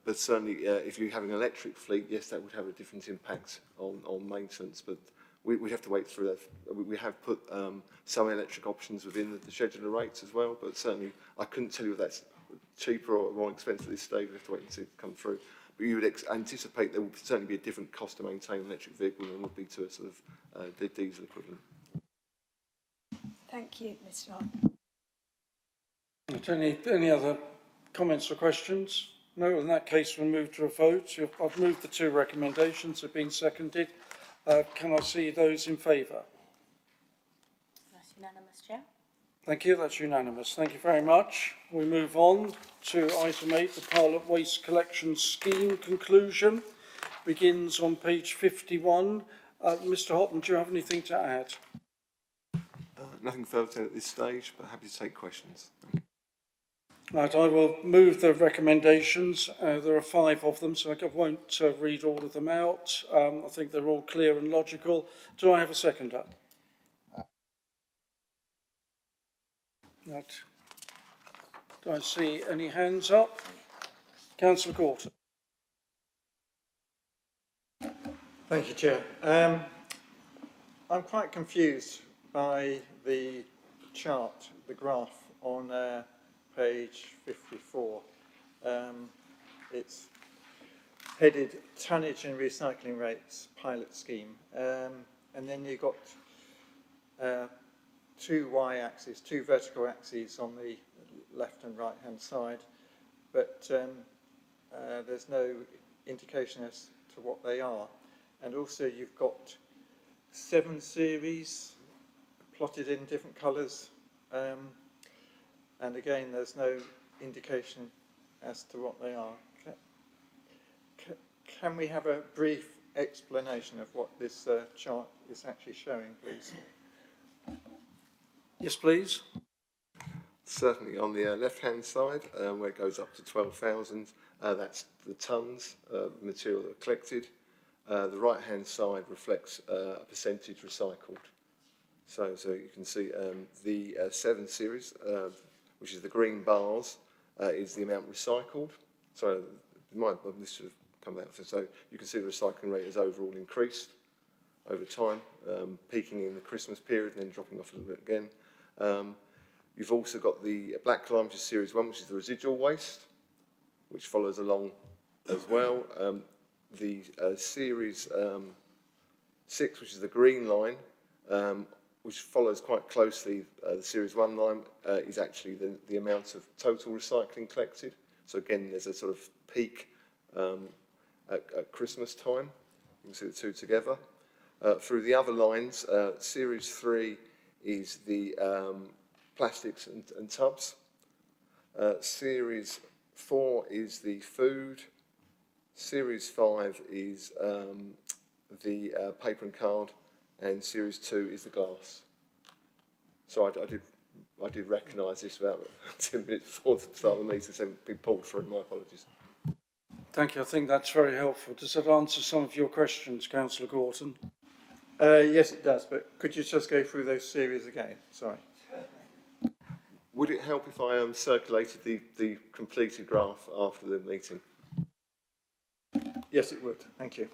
but certainly if you're having an electric fleet, yes, that would have a different impact on maintenance, but we have to wait through that. We have put some electric options within the scheduler rates as well, but certainly I couldn't tell you if that's cheaper or more expensive at this stage. We have to wait and see it come through. But you would anticipate there would certainly be a different cost to maintain an electric vehicle than would be to a sort of diesel equivalent.
Thank you, Mr. Hart.
Any other comments or questions? No, in that case we'll move to a vote. I've moved the two recommendations, have been seconded. Can I see those in favour?
That's unanimous, Chair.
Thank you, that's unanimous. Thank you very much. We move on to item 8, the Pilot Waste Collection Scheme conclusion. Begins on page 51. Mr Houghton, do you have anything to add?
Nothing further to add at this stage, but happy to take questions.
Right, I will move the recommendations. There are 5 of them, so I won't read all of them out. I think they're all clear and logical. Do I have a seconder? Right. Do I see any hands up? Councillor Gorton.
Thank you, Chair. I'm quite confused by the chart, the graph on page 54. It's headed Tonnage and Recycling Rates Pilot Scheme. And then you've got 2 y-axes, 2 vertical axes on the left and right hand side, but there's no indication as to what they are. And also you've got 7 series plotted in different colours, and again there's no indication as to what they are. Can we have a brief explanation of what this chart is actually showing, please?
Yes, please.
Certainly on the left-hand side, where it goes up to 12,000, that's the tonnes of material that are collected. The right-hand side reflects a percentage recycled. So you can see the 7 series, which is the green bars, is the amount recycled. So this should have come out. So you can see the recycling rate has overall increased over time, peaking in the Christmas period and then dropping off a little bit again. You've also got the black line, which is series 1, which is the residual waste, which follows along as well. The series 6, which is the green line, which follows quite closely the series 1 line, is actually the amount of total recycling collected. So again, there's a sort of peak at Christmas time. You can see the two together. Through the other lines, series 3 is the plastics and tubs. Series 4 is the food. Series 5 is the paper and card, and Series 2 is the glass. So I did recognise this about 10 minutes before the start of the meeting, so it's been pulled through. My apologies.
Thank you. I think that's very helpful. Does that answer some of your questions, Councillor Gorton?
Yes, it does, but could you just go through those series again? Sorry.
Would it help if I circulated the completed graph after the meeting?
Yes, it would. Thank you.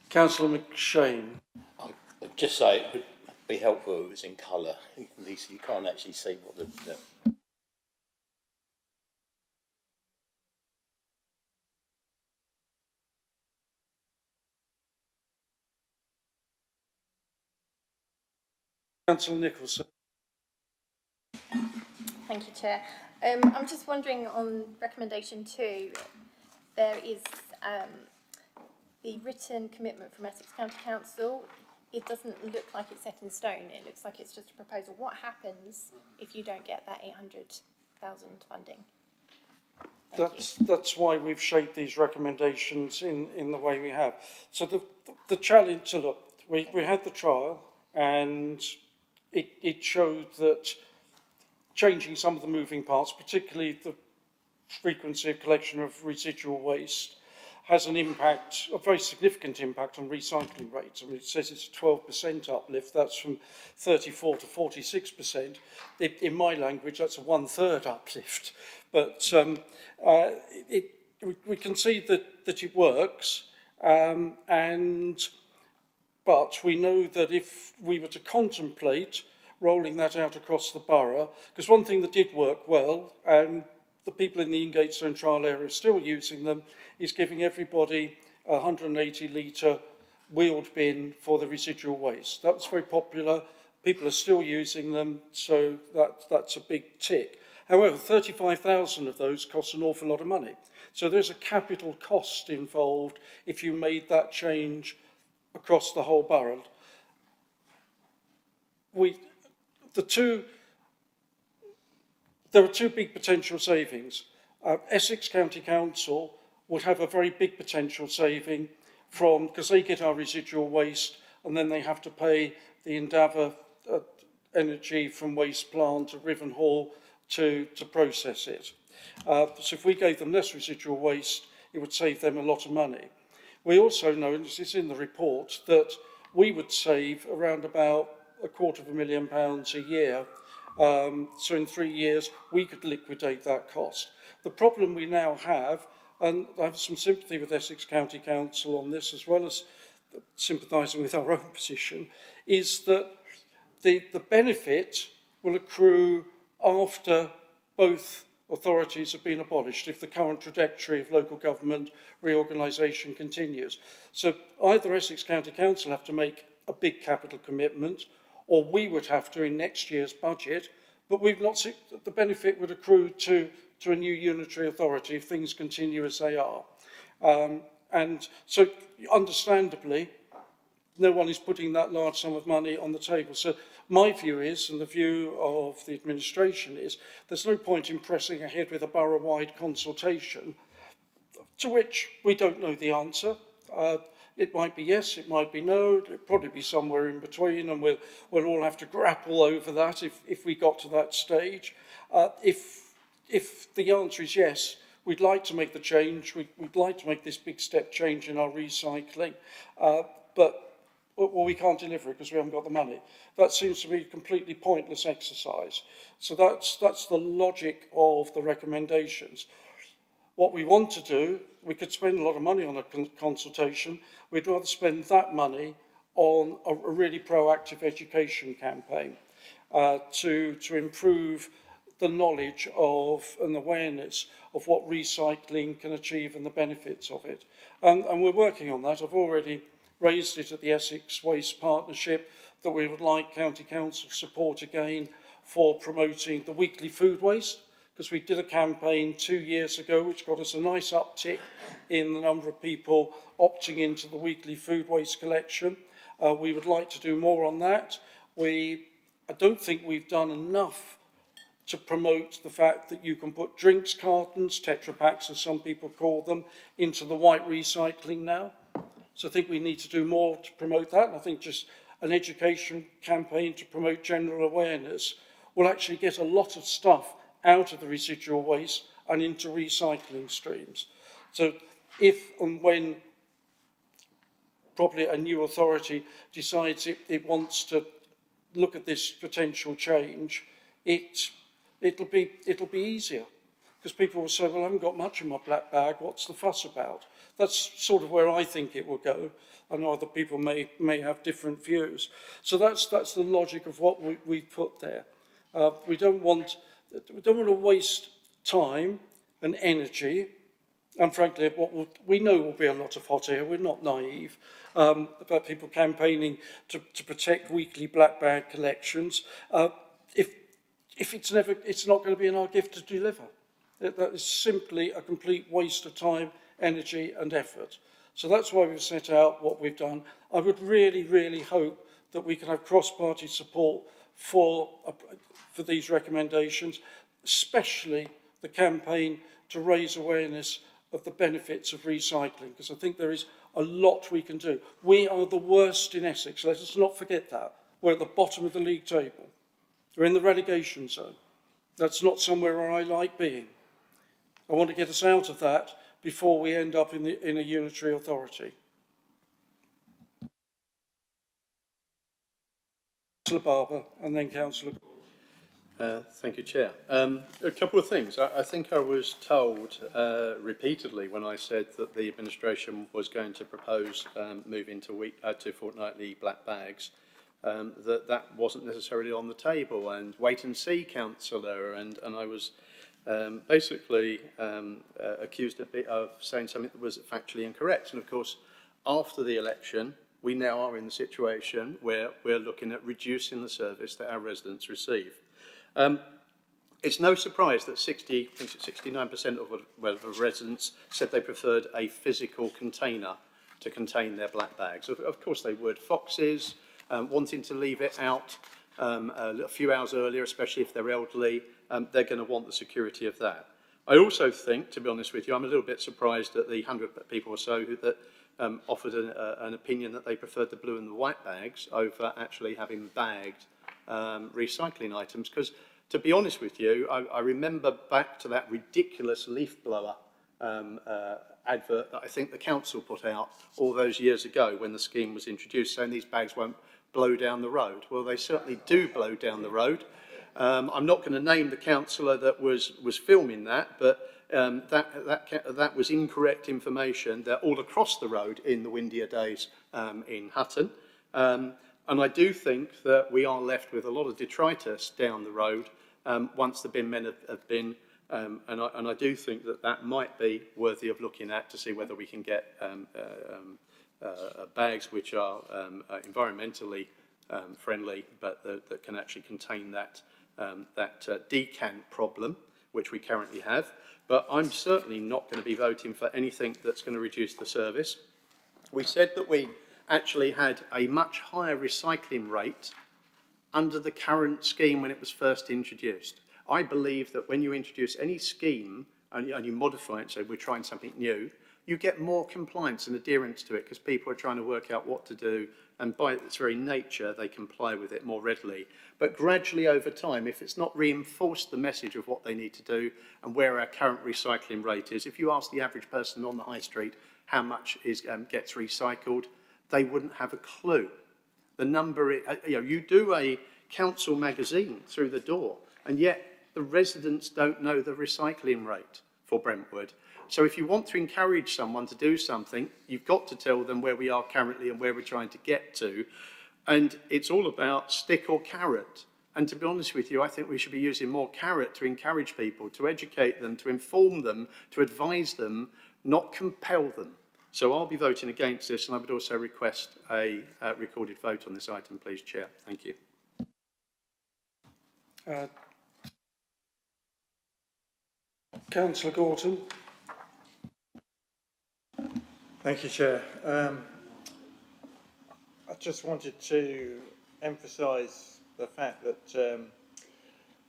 Councillor McShane.
I'd just say it would be helpful if it was in colour. At least you can't actually see what the
Councillor Nicholson.
Thank you, Chair. I'm just wondering on recommendation 2, there is the written commitment from Essex County Council. It doesn't look like it's set in stone. It looks like it's just a proposal. What happens if you don't get that 800,000 funding?
That's why we've shaped these recommendations in the way we have. So the challenge, so look, we had the trial and it showed that changing some of the moving parts, particularly the frequency of collection of residual waste, has an impact, a very significant impact on recycling rates. I mean, it says it's a 12% uplift. That's from 34 to 46%. In my language, that's a 1/3 uplift. But we can see that it works, but we know that if we were to contemplate rolling that out across the borough, because one thing that did work well, and the people in the Ingatestone trial area are still using them, is giving everybody a 180 litre wheeled bin for the residual waste. That was very popular. People are still using them, so that's a big tick. However, 35,000 of those cost an awful lot of money. So there's a capital cost involved if you made that change across the whole borough. There are two big potential savings. Essex County Council would have a very big potential saving from, because they get our residual waste and then they have to pay the Endeavour Energy from Waste Plant at Rivenhall to process it. So if we gave them less residual waste, it would save them a lot of money. We also know, and this is in the report, that we would save around about £250,000 a year. So in 3 years, we could liquidate that cost. The problem we now have, and I have some sympathy with Essex County Council on this, as well as sympathising with our own position, is that the benefit will accrue after both authorities have been abolished, if the current trajectory of local government reorganisation continues. So either Essex County Council have to make a big capital commitment, or we would have to in next year's budget, but we've not seen that the benefit would accrue to a new unitary authority if things continue as they are. And so, understandably, no one is putting that large sum of money on the table. So my view is, and the view of the administration is, there's no point in pressing ahead with a borough-wide consultation, to which we don't know the answer. It might be yes, it might be no, it'll probably be somewhere in between, and we'll all have to grapple over that if we got to that stage. If the answer is yes, we'd like to make the change, we'd like to make this big step change in our recycling, but we can't deliver it because we haven't got the money. That seems to be a completely pointless exercise. So that's the logic of the recommendations. What we want to do, we could spend a lot of money on a consultation. We'd rather spend that money on a really proactive education campaign to improve the knowledge of and awareness of what recycling can achieve and the benefits of it. And we're working on that. I've already raised it at the Essex Waste Partnership that we would like County Council support again for promoting the weekly food waste, because we did a campaign 2 years ago which got us a nice uptick in the number of people opting into the weekly food waste collection. We would like to do more on that. I don't think we've done enough to promote the fact that you can put drinks cartons, Tetra Packs as some people call them, into the white recycling now. So I think we need to do more to promote that. And I think just an education campaign to promote general awareness will actually get a lot of stuff out of the residual waste and into recycling streams. So if and when probably a new authority decides it wants to look at this potential change, it'll be easier, because people will say, well, I haven't got much in my black bag, what's the fuss about? That's sort of where I think it will go. I know other people may have different views. So that's the logic of what we put there. We don't want to waste time and energy, and frankly, we know will be a lot of hot air. We're not naive about people campaigning to protect weekly black bag collections. If it's not going to be in our gift to deliver. That is simply a complete waste of time, energy and effort. So that's why we've set out what we've done. I would really, really hope that we can have cross-party support for these recommendations, especially the campaign to raise awareness of the benefits of recycling, because I think there is a lot we can do. We are the worst in Essex, let us not forget that. We're at the bottom of the league table. We're in the relegation zone. That's not somewhere where I like being. I want to get us out of that before we end up in a unitary authority. Councillor Barber and then Councillor.
Thank you, Chair. A couple of things. I think I was told repeatedly when I said that the administration was going to propose moving to fortnightly black bags, that wasn't necessarily on the table, and wait and see, councillor, and I was basically accused of saying something that was factually incorrect. And of course, after the election, we now are in the situation where we're looking at reducing the service that our residents receive. It's no surprise that 69% of residents said they preferred a physical container to contain their black bags. Of course they would. Foxes, wanting to leave it out a few hours earlier, especially if they're elderly, they're going to want the security of that. I also think, to be honest with you, I'm a little bit surprised at the 100 people or so that offered an opinion that they preferred the blue and the white bags over actually having bagged recycling items, because to be honest with you, I remember back to that ridiculous leaf blower advert that I think the council put out all those years ago when the scheme was introduced, saying these bags won't blow down the road. Well, they certainly do blow down the road. I'm not going to name the councillor that was filming that, but that was incorrect information. They're all across the road in the windier days in Hutton. And I do think that we are left with a lot of detritus down the road once the bin men have been, and I do think that that might be worthy of looking at to see whether we can get bags which are environmentally friendly, but that can actually contain that decant problem, which we currently have. But I'm certainly not going to be voting for anything that's going to reduce the service. We said that we actually had a much higher recycling rate under the current scheme when it was first introduced. I believe that when you introduce any scheme and you modify it, so we're trying something new, you get more compliance and adherence to it because people are trying to work out what to do, and by its very nature they comply with it more readily. But gradually over time, if it's not reinforced the message of what they need to do and where our current recycling rate is, if you ask the average person on the high street how much gets recycled, they wouldn't have a clue. The number, you do a council magazine through the door, and yet the residents don't know the recycling rate for Brentwood. So if you want to encourage someone to do something, you've got to tell them where we are currently and where we're trying to get to. And it's all about stick or carrot. And to be honest with you, I think we should be using more carrot to encourage people, to educate them, to inform them, to advise them, not compel them. So I'll be voting against this, and I would also request a recorded vote on this item, please, Chair. Thank you.
Councillor Gorton.
Thank you, Chair. I just wanted to emphasise the fact that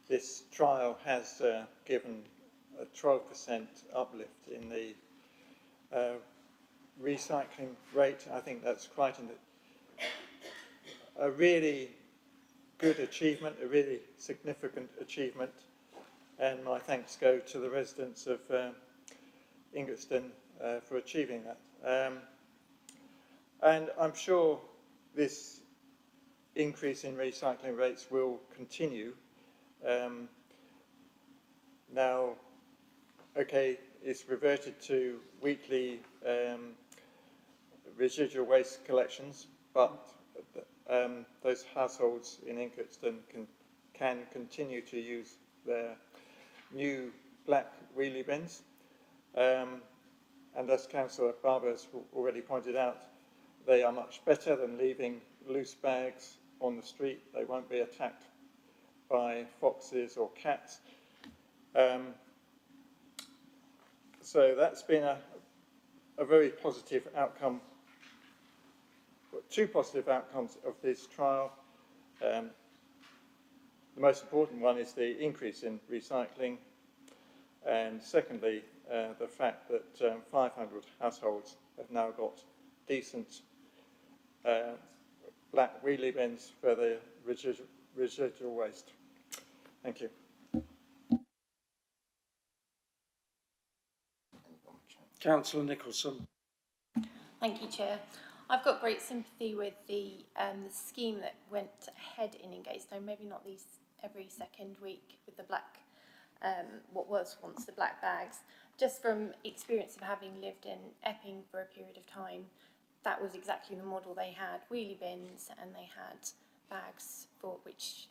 this trial has given a 12% uplift in the recycling rate. I think that's quite a really good achievement, a really significant achievement, and my thanks go to the residents of Ingatestone for achieving that. And I'm sure this increase in recycling rates will continue. Now, okay, it's reverted to weekly residual waste collections, but those households in Ingatestone can continue to use their new black wheelie bins. And as Councillor Barber has already pointed out, they are much better than leaving loose bags on the street. They won't be attacked by foxes or cats. So that's been a very positive outcome, two positive outcomes of this trial. The most important one is the increase in recycling, and secondly, the fact that 500 households have now got decent black wheelie bins for the residual waste. Thank you.
Councillor Nicholson.
Thank you, Chair. I've got great sympathy with the scheme that went ahead in Ingatestone, maybe not these every second week with the black, what was once the black bags. Just from experience of having lived in Epping for a period of time, that was exactly the model they had, wheelie bins, and they had bags for which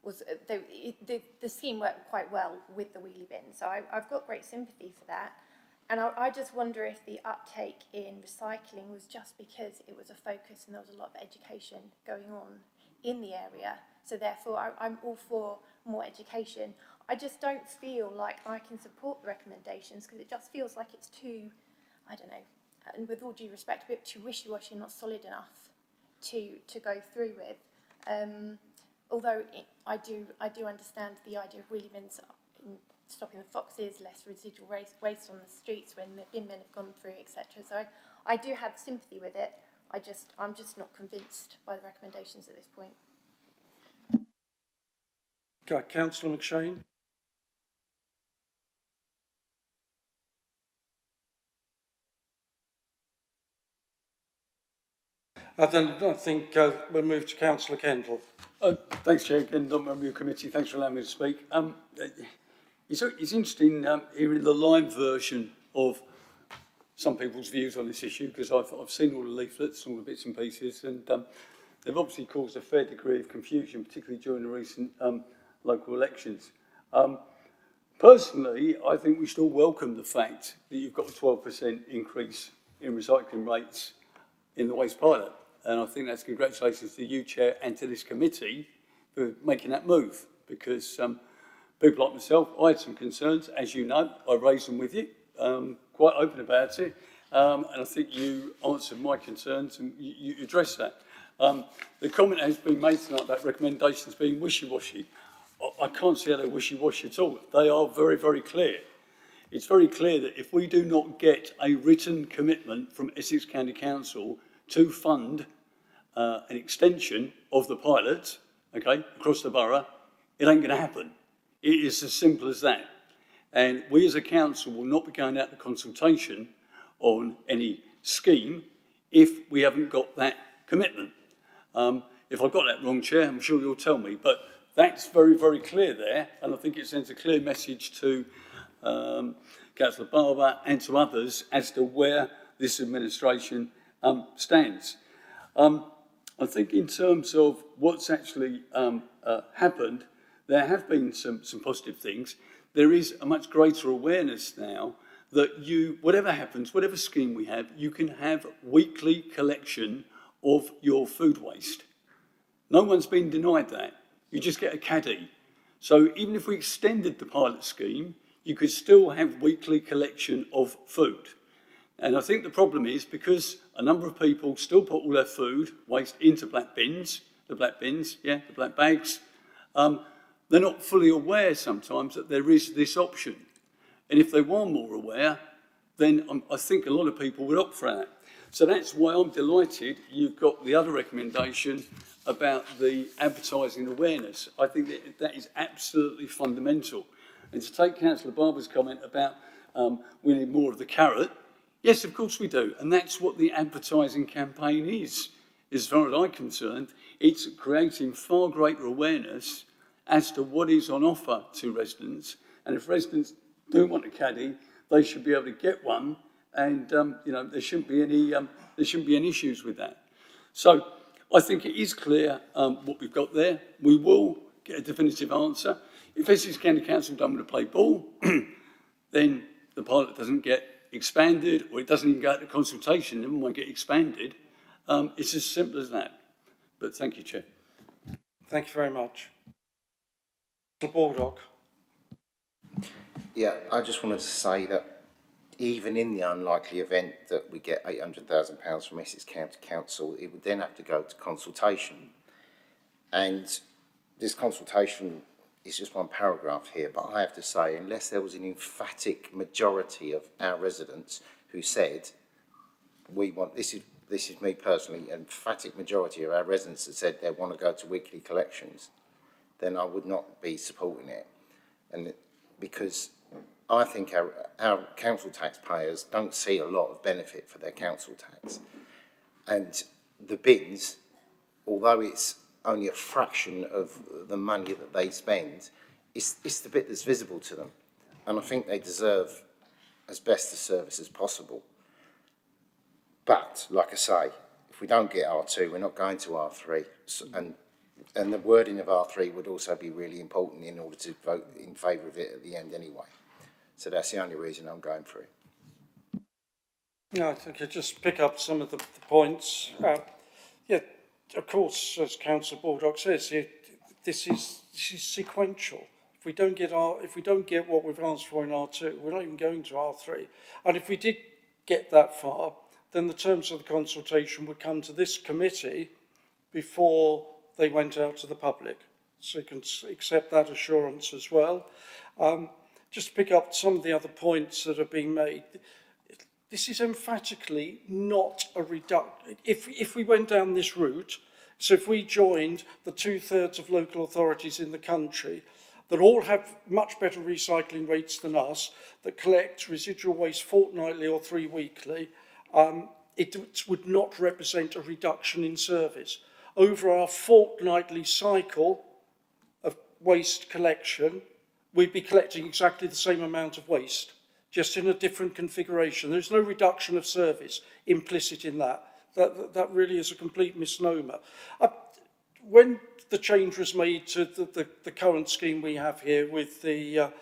the scheme worked quite well with the wheelie bin. So I've got great sympathy for that. And I just wonder if the uptake in recycling was just because it was a focus and there was a lot of education going on in the area. So therefore, I'm all for more education. I just don't feel like I can support the recommendations because it just feels like it's too, I don't know, and with all due respect, a bit too wishy-washy, not solid enough to go through with. Although I do understand the idea of wheelie bins stopping the foxes, less residual waste on the streets when the bin men have gone through, etc. So I do have sympathy with it. I'm just not convinced by the recommendations at this point.
Councillor McShane. Then I think we'll move to Councillor Kendall.
Thanks, Chair. Again, not member of your committee. Thanks for allowing me to speak. It's interesting hearing the live version of some people's views on this issue because I've seen all the leaflets, all the bits and pieces, and they've obviously caused a fair degree of confusion, particularly during the recent local elections. Personally, I think we still welcome the fact that you've got a 12% increase in recycling rates in the waste pilot. And I think that's congratulations to you, Chair, and to this committee for making that move. Because people like myself, I had some concerns, as you know, I raised them with you, quite open about it. And I think you answered my concerns and you addressed that. The comment has been made tonight about recommendations being wishy-washy. I can't see how they're wishy-washy at all. They are very, very clear. It's very clear that if we do not get a written commitment from Essex County Council to fund an extension of the pilot, okay, across the borough, it ain't going to happen. It is as simple as that. And we as a council will not be going out to consultation on any scheme if we haven't got that commitment. If I've got that wrong, Chair, I'm sure you'll tell me, but that's very, very clear there, and I think it sends a clear message to Councillor Barber and to others as to where this administration stands. I think in terms of what's actually happened, there have been some positive things. There is a much greater awareness now that whatever happens, whatever scheme we have, you can have weekly collection of your food waste. No one's been denied that. You just get a caddy. So even if we extended the pilot scheme, you could still have weekly collection of food. And I think the problem is because a number of people still put all their food waste into black bins, the black bags, they're not fully aware sometimes that there is this option. And if they were more aware, then I think a lot of people would opt for that. So that's why I'm delighted you've got the other recommendation about the advertising awareness. I think that is absolutely fundamental. And to take Councillor Barber's comment about we need more of the carrot, yes, of course we do. And that's what the advertising campaign is. As far as I'm concerned, it's creating far greater awareness as to what is on offer to residents. And if residents do want a caddy, they should be able to get one. And there shouldn't be any issues with that. So I think it is clear what we've got there. We will get a definitive answer. If Essex County Council don't want to play ball, then the pilot doesn't get expanded, or it doesn't even go out to consultation, and won't get expanded. It's as simple as that. But thank you, Chair.
Thank you very much. Mr. Baldock.
Yeah, I just wanted to say that even in the unlikely event that we get £800,000 from Essex County Council, it would then have to go to consultation. And this consultation is just one paragraph here, but I have to say, unless there was an emphatic majority of our residents who said, we want, this is me personally, an emphatic majority of our residents that said they want to go to weekly collections, then I would not be supporting it. And because I think our council taxpayers don't see a lot of benefit for their council tax. And the bins, although it's only a fraction of the money that they spend, it's the bit that's visible to them. And I think they deserve as best a service as possible. But, like I say, if we don't get R2, we're not going to R3. So, and the wording of R3 would also be really important in order to vote in favour of it at the end anyway. So that's the only reason I'm going for it.
Yeah, I think I just pick up some of the points. Yeah, of course, as Councillor Baldock says, this is sequential. If we don't get what we've asked for in R2, we're not even going to R3. And if we did get that far, then the terms of the consultation would come to this committee before they went out to the public. So you can accept that assurance as well. Just to pick up some of the other points that are being made, this is emphatically not a reduction. If we went down this route, so if we joined the 2/3 of local authorities in the country that all have much better recycling rates than us, that collect residual waste fortnightly or 3 weekly, it would not represent a reduction in service. Over our fortnightly cycle of waste collection, we'd be collecting exactly the same amount of waste, just in a different configuration. There's no reduction of service implicit in that. That really is a complete misnomer. When the change was made to the current scheme we have here with the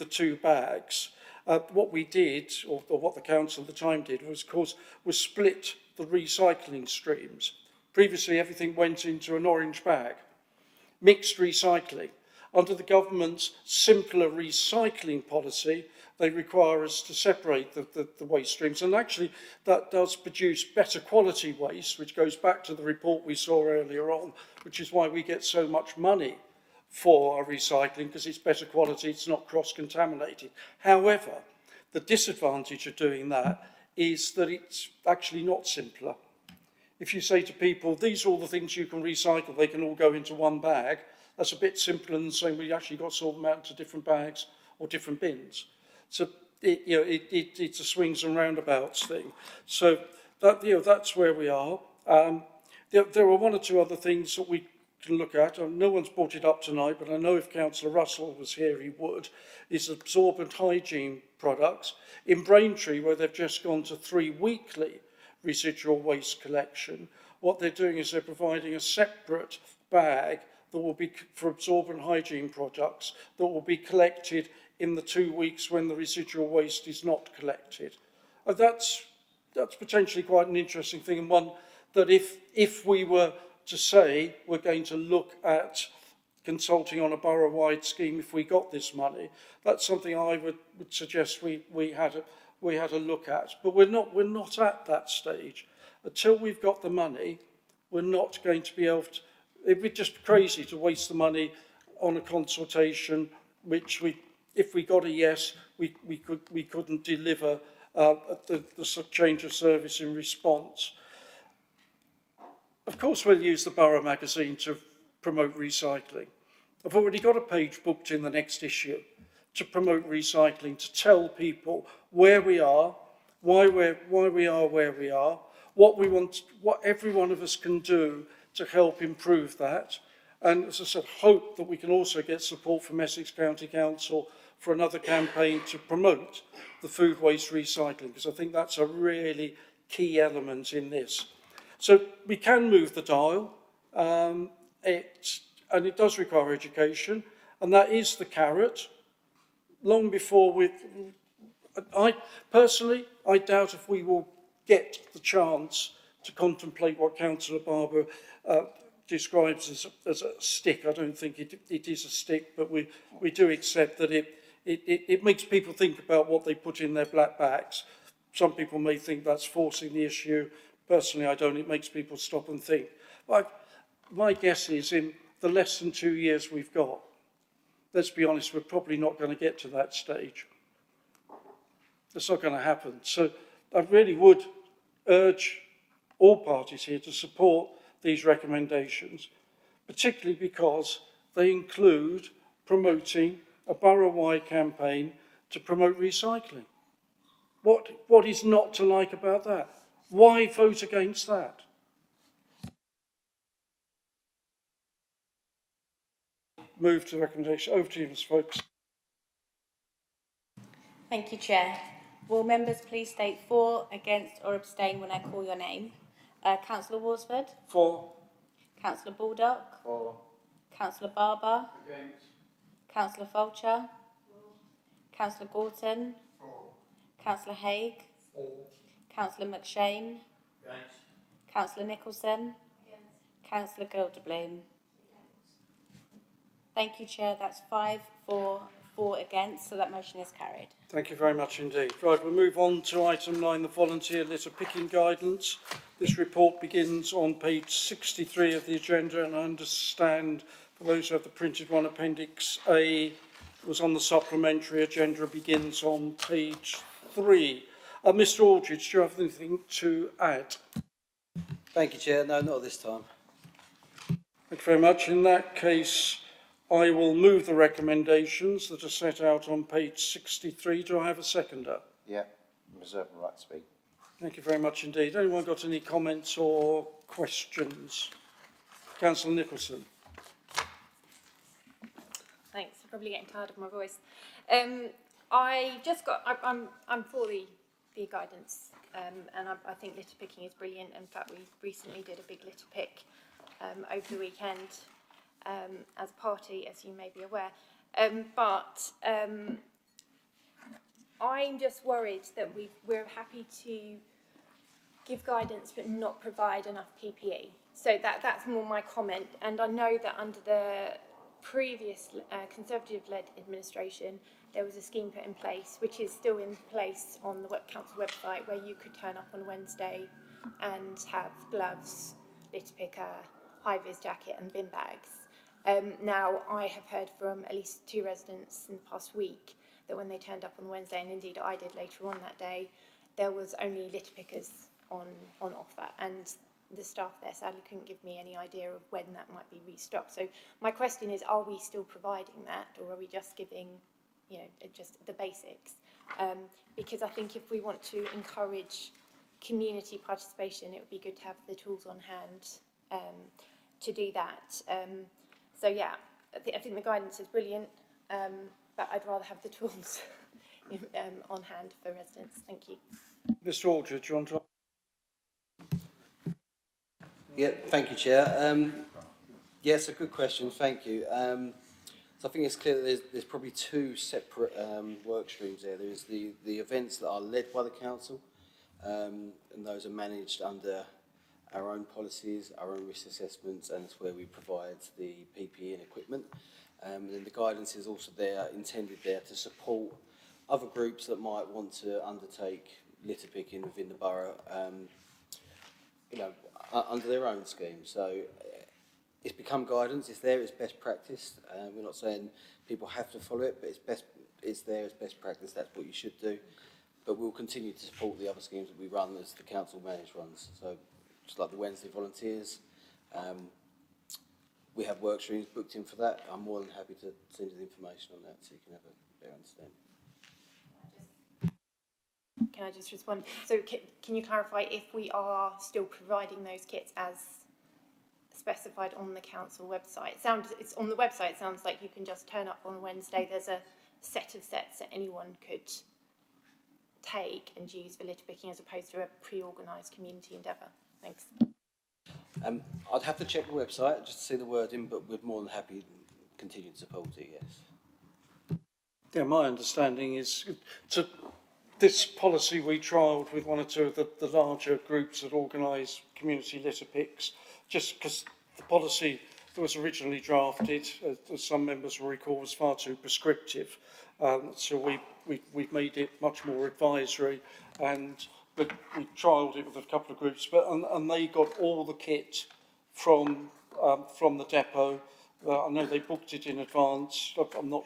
2 bags, what we did, or what the council at the time did, was, of course, was split the recycling streams. Previously, everything went into an orange bag. Mixed recycling. Under the government's simpler recycling policy, they require us to separate the waste streams. And actually, that does produce better quality waste, which goes back to the report we saw earlier on, which is why we get so much money for our recycling, because it's better quality, it's not cross-contaminated. However, the disadvantage of doing that is that it's actually not simpler. If you say to people, these are all the things you can recycle, they can all go into one bag, that's a bit simpler than saying we actually got to sort them out into different bags or different bins. So it's a swings and roundabouts thing. So that's where we are. There are 1 or 2 other things that we can look at. No one's brought it up tonight, but I know if Councillor Russell was here, he would. Is absorbent hygiene products. In Braintree, where they've just gone to 3 weekly residual waste collection, what they're doing is they're providing a separate bag that will be for absorbent hygiene products that will be collected in the 2 weeks when the residual waste is not collected. That's potentially quite an interesting thing, and one that if we were to say we're going to look at consulting on a borough-wide scheme if we got this money, that's something I would suggest we had a look at. But we're not at that stage. Until we've got the money, we're not going to be able to. It'd be just crazy to waste the money on a consultation, which if we got a yes, we couldn't deliver the change of service in response. Of course, we'll use the Borough magazine to promote recycling. I've already got a page booked in the next issue to promote recycling, to tell people where we are, why we are where we are, what we want, what every one of us can do to help improve that. And as I said, hope that we can also get support from Essex County Council for another campaign to promote the food waste recycling, because I think that's a really key element in this. So we can move the dial, and it does require education, and that is the carrot. Long before I doubt if we will get the chance to contemplate what Councillor Barber describes as a stick. I don't think it is a stick, but we do accept that it makes people think about what they put in their black bags. Some people may think that's forcing the issue. Personally, I don't. It makes people stop and think. My guess is in the less than 2 years we've got, let's be honest, we're probably not going to get to that stage. It's not going to happen. So I really would urge all parties here to support these recommendations, particularly because they include promoting a borough-wide campaign to promote recycling. What is not to like about that? Why vote against that? Move to the recommendation. Over to you, Mr. Folkes.
Thank you, Chair. Will members please state for, against or abstain when I call your name? Councillor Walsford?
For.
Councillor Baldock?
For.
Councillor Barber?
Against.
Councillor Fulcher? Councillor Gorton? Councillor Haigh? Councillor McShane? Councillor Nicholson? Councillor Gilderbloom? Thank you, Chair. That's 5 for, 4 against, so that motion is carried.
Thank you very much indeed. Right, we'll move on to item 9, the volunteer litter picking guidance. This report begins on page 63 of the agenda, and I understand, for those who have the printed one, Appendix A was on the supplementary agenda, begins on page 3. Mr. Aldridge, do you have anything to add?
Thank you, Chair. No, not this time.
Thank you very much. In that case, I will move the recommendations that are set out on page 63. Do I have a seconder?
Yeah, reserve the right to speak.
Thank you very much indeed. Anyone got any comments or questions? Councillor Nicholson.
Thanks. I'm probably getting tired of my voice. I'm for the guidance, and I think litter picking is brilliant. In fact, we recently did a big litter pick over the weekend as a party, as you may be aware. But I'm just worried that we're happy to give guidance but not provide enough PPE. So that's more my comment. And I know that under the previous Conservative-led administration, there was a scheme put in place, which is still in place on the council website, where you could turn up on Wednesday and have gloves, litter picker, high-vis jacket and bin bags. Now, I have heard from at least 2 residents in the past week that when they turned up on Wednesday, and indeed I did later on that day, there was only litter pickers on offer, and the staff there sadly couldn't give me any idea of when that might be restocked. So my question is, are we still providing that, or are we just giving, you know, just the basics? Because I think if we want to encourage community participation, it would be good to have the tools on hand to do that. So yeah, I think the guidance is brilliant, but I'd rather have the tools on hand for residents. Thank you.
Mr. Aldridge, do you want to?
Yeah, thank you, Chair. Yes, a good question. Thank you. So I think it's clear that there's probably 2 separate work streams there. There's the events that are led by the council, and those are managed under our own policies, our own risk assessments, and it's where we provide the PPE and equipment. And then the guidance is also there, intended there to support other groups that might want to undertake litter picking within the borough, you know, under their own scheme. So it's become guidance, it's there, it's best practice. We're not saying people have to follow it, but it's there as best practice, that's what you should do. But we'll continue to support the other schemes that we run as the council managed runs. So just like the Wednesday volunteers, we have work streams booked in for that. I'm more than happy to send you the information on that so you can have a better understanding.
Can I just respond? So can you clarify if we are still providing those kits as specified on the council website? It's on the website. It sounds like you can just turn up on Wednesday. There's a set of sets that anyone could take and use for litter picking as opposed to a pre-organised community endeavour. Thanks.
I'd have to check the website just to see the wording, but we're more than happy to continue to support it, yes.
Yeah, my understanding is this policy we trialled with 1 or 2 of the larger groups that organise community litter picks, just because the policy that was originally drafted, as some members will recall, was far too prescriptive. So we've made it much more advisory, and we trialled it with a couple of groups, and they got all the kit from the depot. I know they booked it in advance. I'm not.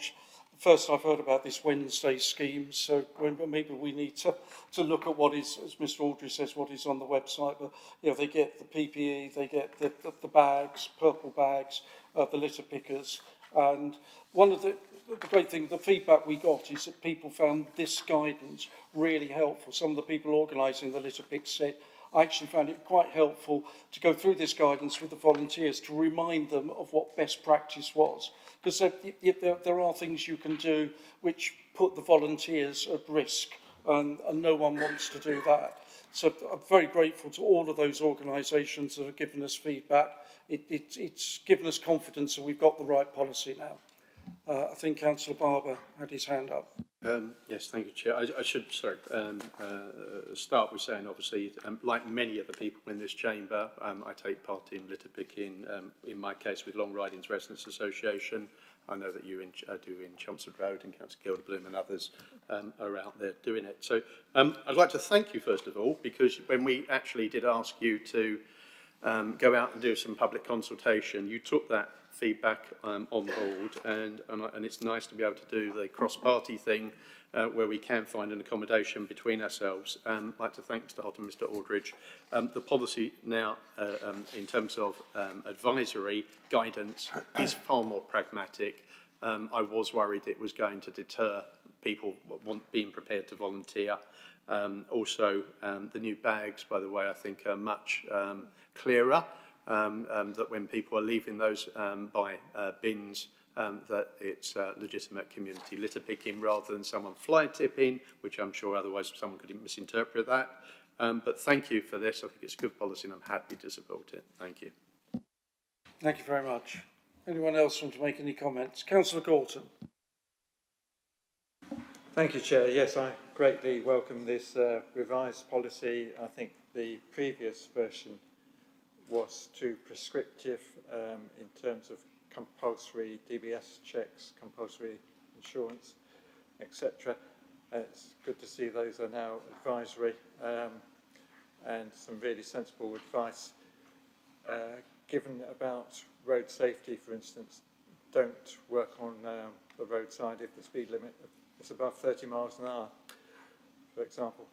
First, I've heard about this Wednesday scheme, so maybe we need to look at what is, as Mr. Aldridge says, what is on the website. But you know, they get the PPE, they get the bags, purple bags, the litter pickers, and one of the the great thing, the feedback we got is that people found this guidance really helpful. Some of the people organising the litter pick said, I actually found it quite helpful to go through this guidance with the volunteers to remind them of what best practice was. Because there are things you can do which put the volunteers at risk, and no one wants to do that. So I'm very grateful to all of those organisations that have given us feedback. It's given us confidence that we've got the right policy now. I think Councillor Barber had his hand up.
Yes, thank you, Chair. I should start with saying, obviously, like many of the people in this chamber, I take part in litter picking, in my case with Long Ridings Residents Association. I know that you do in Chelmsford Road, and Councillor Gilderbloom and others are out there doing it. So I'd like to thank you, first of all, because when we actually did ask you to go out and do some public consultation, you took that feedback on board, and it's nice to be able to do the cross-party thing where we can find an accommodation between ourselves. I'd like to thank Mr. Holt and Mr. Aldridge. The policy now, in terms of advisory guidance, is far more pragmatic. I was worried it was going to deter people being prepared to volunteer. Also, the new bags, by the way, I think are much clearer. That when people are leaving those by bins, that it's legitimate community litter picking rather than someone fly tipping, which I'm sure otherwise someone could misinterpret that. But thank you for this. I think it's good policy and I'm happy to support it. Thank you.
Thank you very much. Anyone else want to make any comments? Councillor Galton.
Thank you, Chair. Yes, I greatly welcome this revised policy. I think the previous version was too prescriptive in terms of compulsory DBS checks, compulsory insurance, etc. It's good to see those are now advisory and some really sensible advice given about road safety, for instance. Don't work on the roadside if the speed limit is above 30 miles an hour, for example.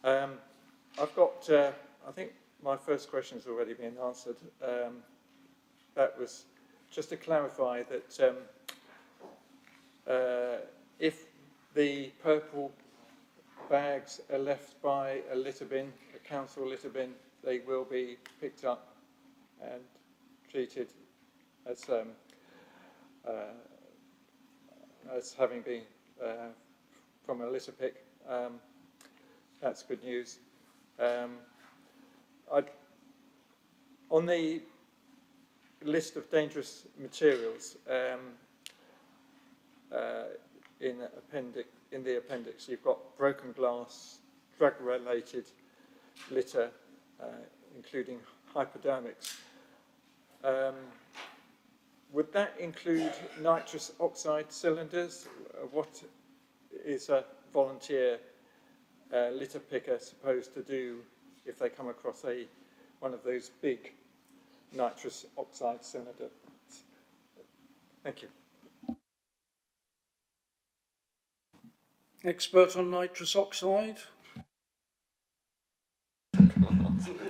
I've got, I think my first question has already been answered. That was just to clarify that if the purple bags are left by a litter bin, a council litter bin, they will be picked up and treated as having been from a litter pick. That's good news. On the list of dangerous materials in the appendix, you've got broken glass, drug-related litter, including hypodermics. Would that include nitrous oxide cylinders? What is a volunteer litter picker supposed to do if they come across one of those big nitrous oxide cylinders? Thank you.
Expert on nitrous oxide?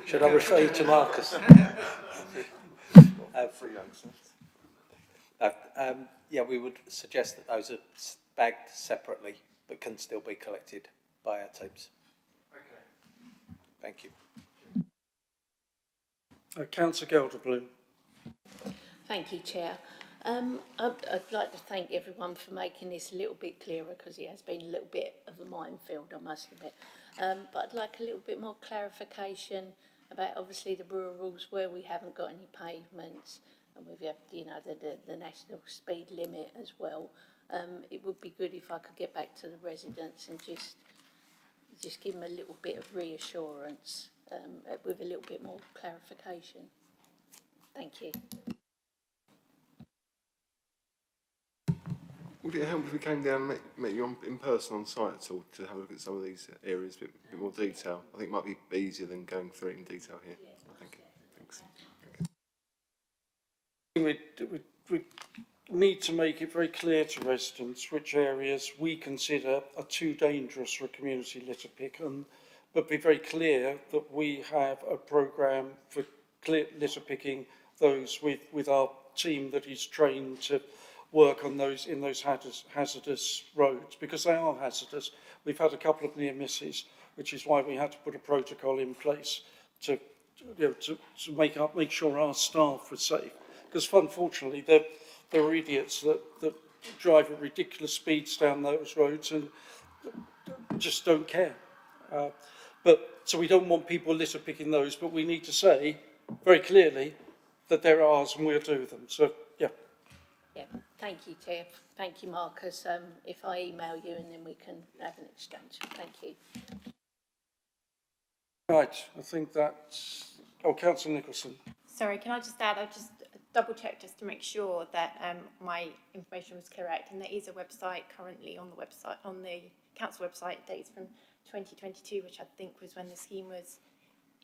Should I refer you to Marcus? Yeah, we would suggest that those are bagged separately, but can still be collected by our teams. Okay. Thank you.
Councillor Gilderbloom.
Thank you, Chair. I'd like to thank everyone for making this a little bit clearer, because it has been a little bit of a minefield, I must admit. But I'd like a little bit more clarification about, obviously, the rules where we haven't got any pavements, and we've got, you know, the national speed limit as well. It would be good if I could get back to the residents and just give them a little bit of reassurance with a little bit more clarification. Thank you.
Would it help if we came down and met you in person on site at all to have a look at some of these areas in a bit more detail? I think it might be easier than going through it in detail here. Thank you. Thanks.
We need to make it very clear to residents which areas we consider are too dangerous for a community litter pick, but be very clear that we have a programme for litter picking those with our team that is trained to work on those in those hazardous roads, because they are hazardous. We've had a couple of near misses, which is why we had to put a protocol in place to make sure our staff were safe. Because unfortunately, there are idiots that drive at ridiculous speeds down those roads and just don't care. So we don't want people litter picking those, but we need to say very clearly that they're ours and we'll do them. So, yeah.
Yeah, thank you, Chair. Thank you, Marcus. If I email you and then we can have an exchange. Thank you.
Right, I think that's... Oh, Councillor Nicholson.
Sorry, can I just add, I just double check just to make sure that my information was correct, and there is a website currently on the council website, dates from 2022, which I think was when the scheme was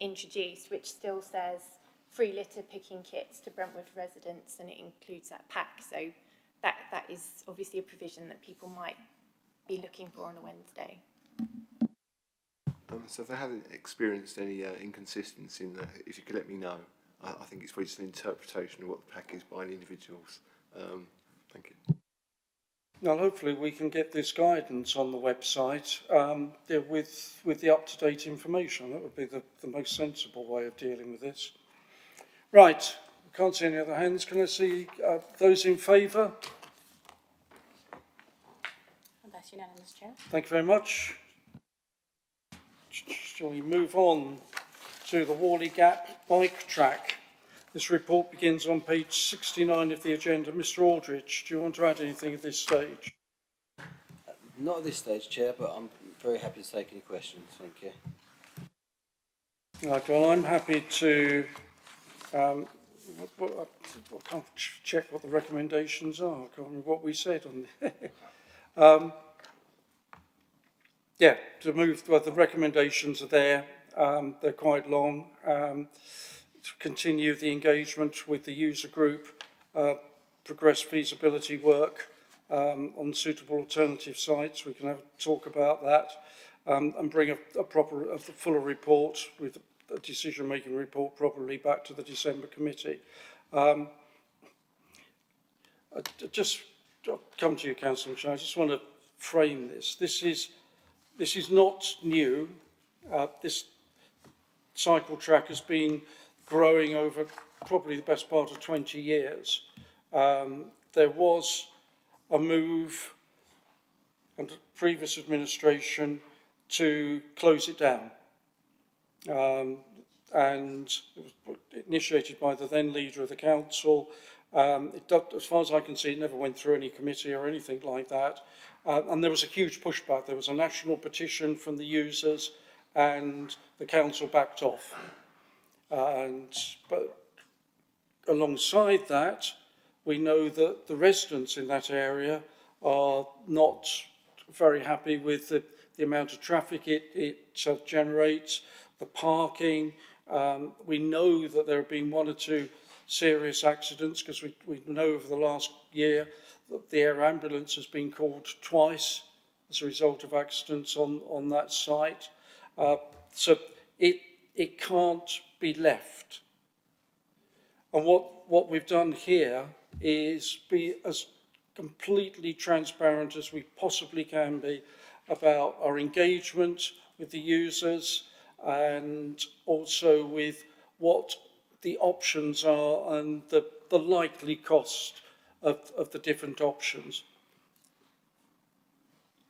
introduced, which still says free litter picking kits to Brentwood residents, and it includes that pack. So that is obviously a provision that people might be looking for on a Wednesday.
So if they haven't experienced any inconsistency in that, if you could let me know. I think it's probably just an interpretation of what the pack is by individuals. Thank you.
Now, hopefully we can get this guidance on the website with the up-to-date information. That would be the most sensible way of dealing with this. Right, I can't see any other hands. Can I see those in favour?
That's unanimous, Chair.
Thank you very much. Shall we move on to the Whalley Gap bike track? This report begins on page 69 of the agenda. Mr. Aldridge, do you want to add anything at this stage?
Not at this stage, Chair, but I'm very happy to take any questions. Thank you.
Right, well, I'm happy to I can't check what the recommendations are. I can't remember what we said on yeah, to move, well, the recommendations are there. They're quite long. To continue the engagement with the user group, progress feasibility work on suitable alternative sites. We can have a talk about that and bring a fuller report with a decision-making report probably back to the December committee. I'll come to you, Councillor McShane. I just want to frame this. This is not new. This cycle track has been growing over probably the best part of 20 years. There was a move under previous administration to close it down. And it was initiated by the then leader of the council. As far as I can see, it never went through any committee or anything like that. And there was a huge pushback. There was a national petition from the users and the council backed off. But alongside that, we know that the residents in that area are not very happy with the amount of traffic it generates, the parking. We know that there have been one or two serious accidents because we know over the last year that the air ambulance has been called twice as a result of accidents on that site. So it can't be left. And what we've done here is be as completely transparent as we possibly can be about our engagement with the users and also with what the options are and the likely cost of the different options.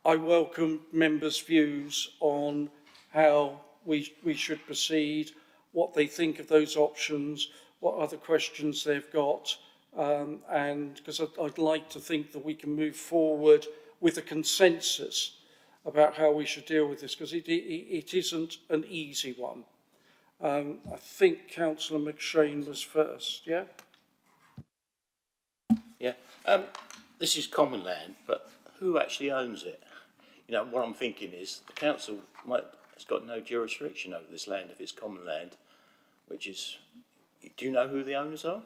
I welcome members' views on how we should proceed, what they think of those options, what other questions they've got, and because I'd like to think that we can move forward with a consensus about how we should deal with this, because it isn't an easy one. I think Councillor McShane was first, yeah?
Yeah, this is common land, but who actually owns it? You know, what I'm thinking is the council has got no jurisdiction over this land if it's common land, which is, do you know who the owners are?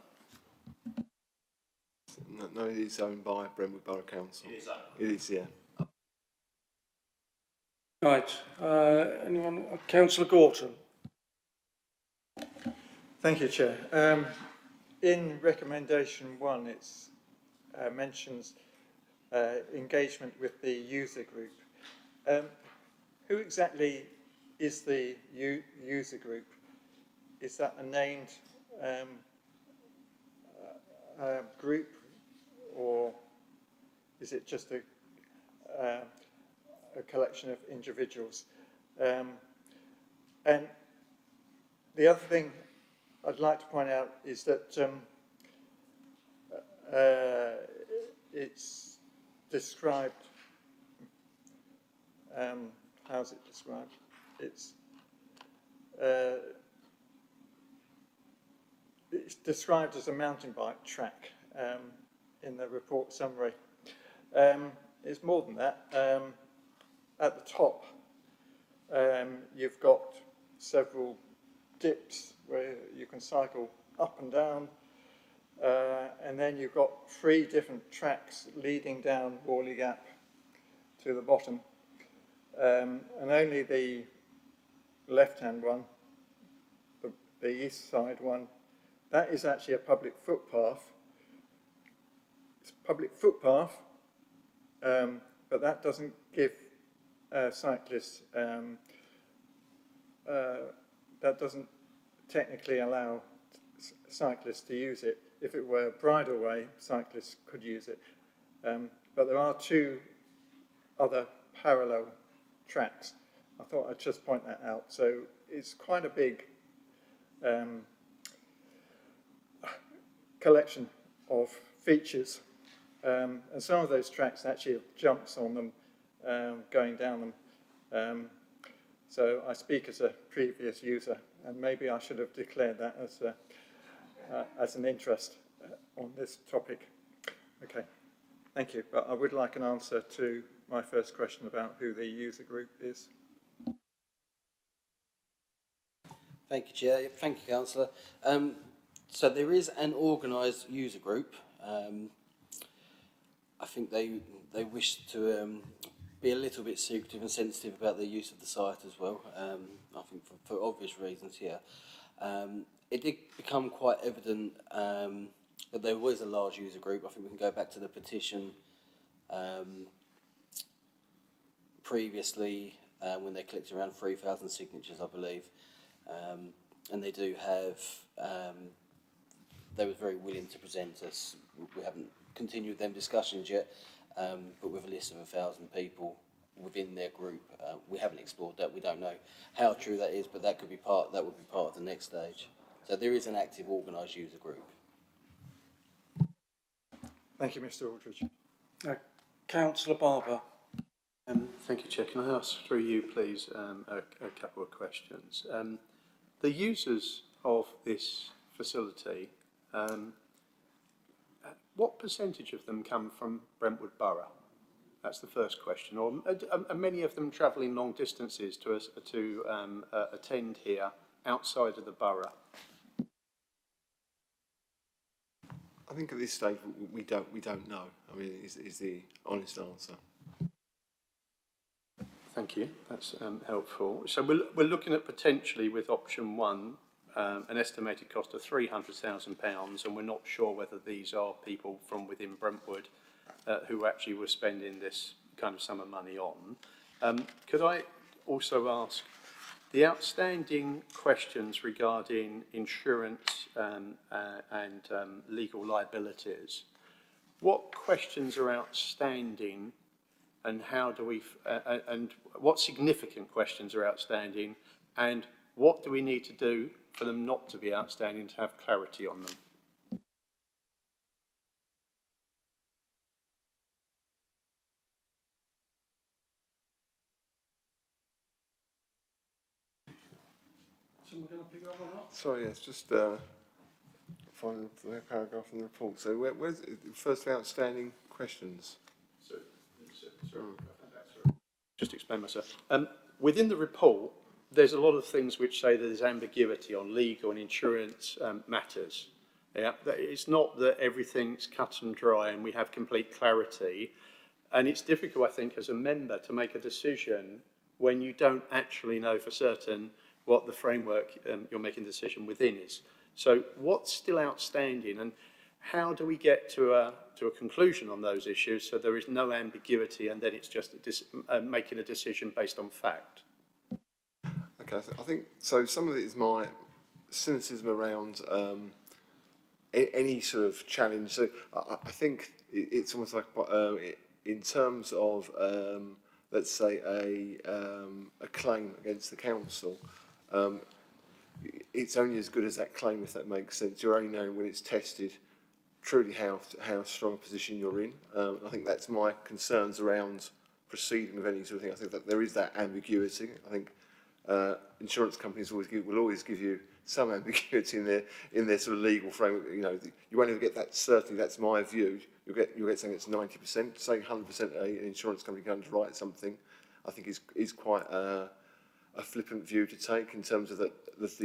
No, it is owned by Brentwood Borough Council.
It is owned?
It is, yeah.
Right, anyone? Councillor Gorton.
Thank you, Chair. In recommendation 1, it's mentions engagement with the user group. Who exactly is the user group? Is that a named group, or is it just a collection of individuals? And the other thing I'd like to point out is that it's described, how's it described? It's described as a mountain bike track in the report summary. It's more than that. At the top, you've got several dips where you can cycle up and down, and then you've got 3 different tracks leading down Worley Gap to the bottom, and only the left-hand one, the east side one, that is actually a public footpath. It's a public footpath, but that doesn't give cyclists, that doesn't technically allow cyclists to use it. If it were a bridleway, cyclists could use it. But there are 2 other parallel tracks. I thought I'd just point that out. So it's quite a big collection of features. And some of those tracks actually have jumps on them going down them. So I speak as a previous user, and maybe I should have declared that as an interest on this topic. Okay, thank you. But I would like an answer to my first question about who the user group is.
Thank you, Chair. Thank you, Councillor. So there is an organised user group. I think they wish to be a little bit secretive and sensitive about their use of the site as well. I think for obvious reasons here. It did become quite evident that there was a large user group. I think we can go back to the petition previously when they collected around 3,000 signatures, I believe. And they do have, they were very willing to present us. We haven't continued them discussions yet, but with a list of 1,000 people within their group. We haven't explored that. We don't know how true that is, but that would be part of the next stage. So there is an active organised user group.
Thank you, Mr. Aldridge.
Councillor Barber.
Thank you, Chair. Can I ask through you, please, a couple of questions? The users of this facility, what percentage of them come from Brentwood Borough? That's the first question. Or are many of them travelling long distances to attend here outside of the borough?
I think at this stage we don't know. I mean, is the honest answer.
Thank you. That's helpful. So we're looking at potentially with option 1 an estimated cost of £300,000, and we're not sure whether these are people from within Brentwood who actually were spending this kind of sum of money on. Could I also ask the outstanding questions regarding insurance and legal liabilities? What questions are outstanding, and how do we, and what significant questions are outstanding, and what do we need to do for them not to be outstanding to have clarity on them?
Sorry, it's just finding the paragraph in the report. So where's firstly outstanding questions?
Just explain myself. Within the report, there's a lot of things which say that there's ambiguity on legal and insurance matters. Yeah, it's not that everything's cut and dry and we have complete clarity. And it's difficult, I think, as a member to make a decision when you don't actually know for certain what the framework you're making a decision within is. So what's still outstanding? And how do we get to a conclusion on those issues so there is no ambiguity and then it's just making a decision based on fact?
Okay, I think so. Some of it is my cynicism around any sort of challenge. So I think it's almost like in terms of let's say a claim against the council. It's only as good as that claim, if that makes sense. You're only knowing when it's tested truly how strong a position you're in. I think that's my concerns around proceeding with any sort of thing. I think that there is that ambiguity. I think insurance companies will always give you some ambiguity in their sort of legal framework. You know, you won't ever get that certainty. That's my view. You'll get something that's 90%. Saying 100% an insurance company can underwrite something, I think is quite a flippant view to take in terms of the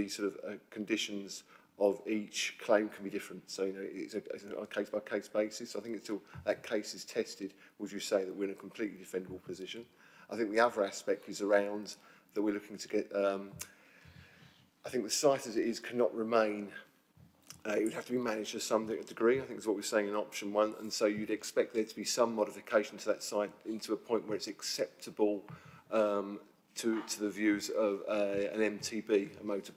sort of conditions of each claim can be different. So, you know, it's on a case-by-case basis. I think until that case is tested, would you say that we're in a completely defendable position? I think the other aspect is around that we're looking to get, I think the site as it is cannot remain, it would have to be managed to some degree, I think is what we're saying in option 1, and so you'd expect there to be some modification to that site into a point where it's acceptable to the views of an MTB, a motor,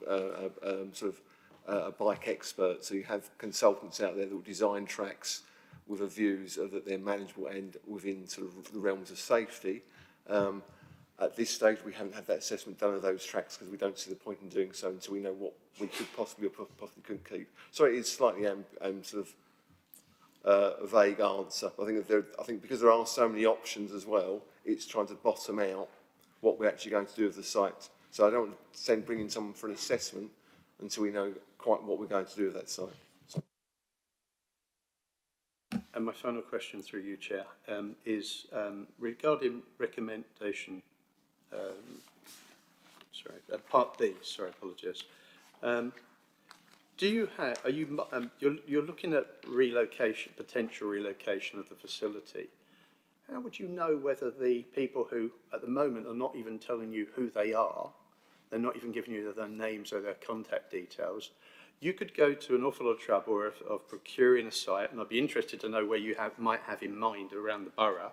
sort of a bike expert. So you have consultants out there that will design tracks with a views of that they're manageable and within sort of the realms of safety. At this stage, we haven't had that assessment done of those tracks because we don't see the point in doing so until we know what we could possibly or possibly couldn't keep. So it is slightly sort of a vague answer. I think because there are so many options as well, it's trying to bottom out what we're actually going to do with the site. So I don't want to bring in someone for an assessment until we know quite what we're going to do with that site.
And my final question through you, Chair, is regarding recommendation, part D, sorry, apologies. Do you have, you're looking at relocation, potential relocation of the facility. How would you know whether the people who at the moment are not even telling you who they are, they're not even giving you their names or their contact details, you could go to an awful lot of trouble of procuring a site, and I'd be interested to know where you might have in mind around the borough,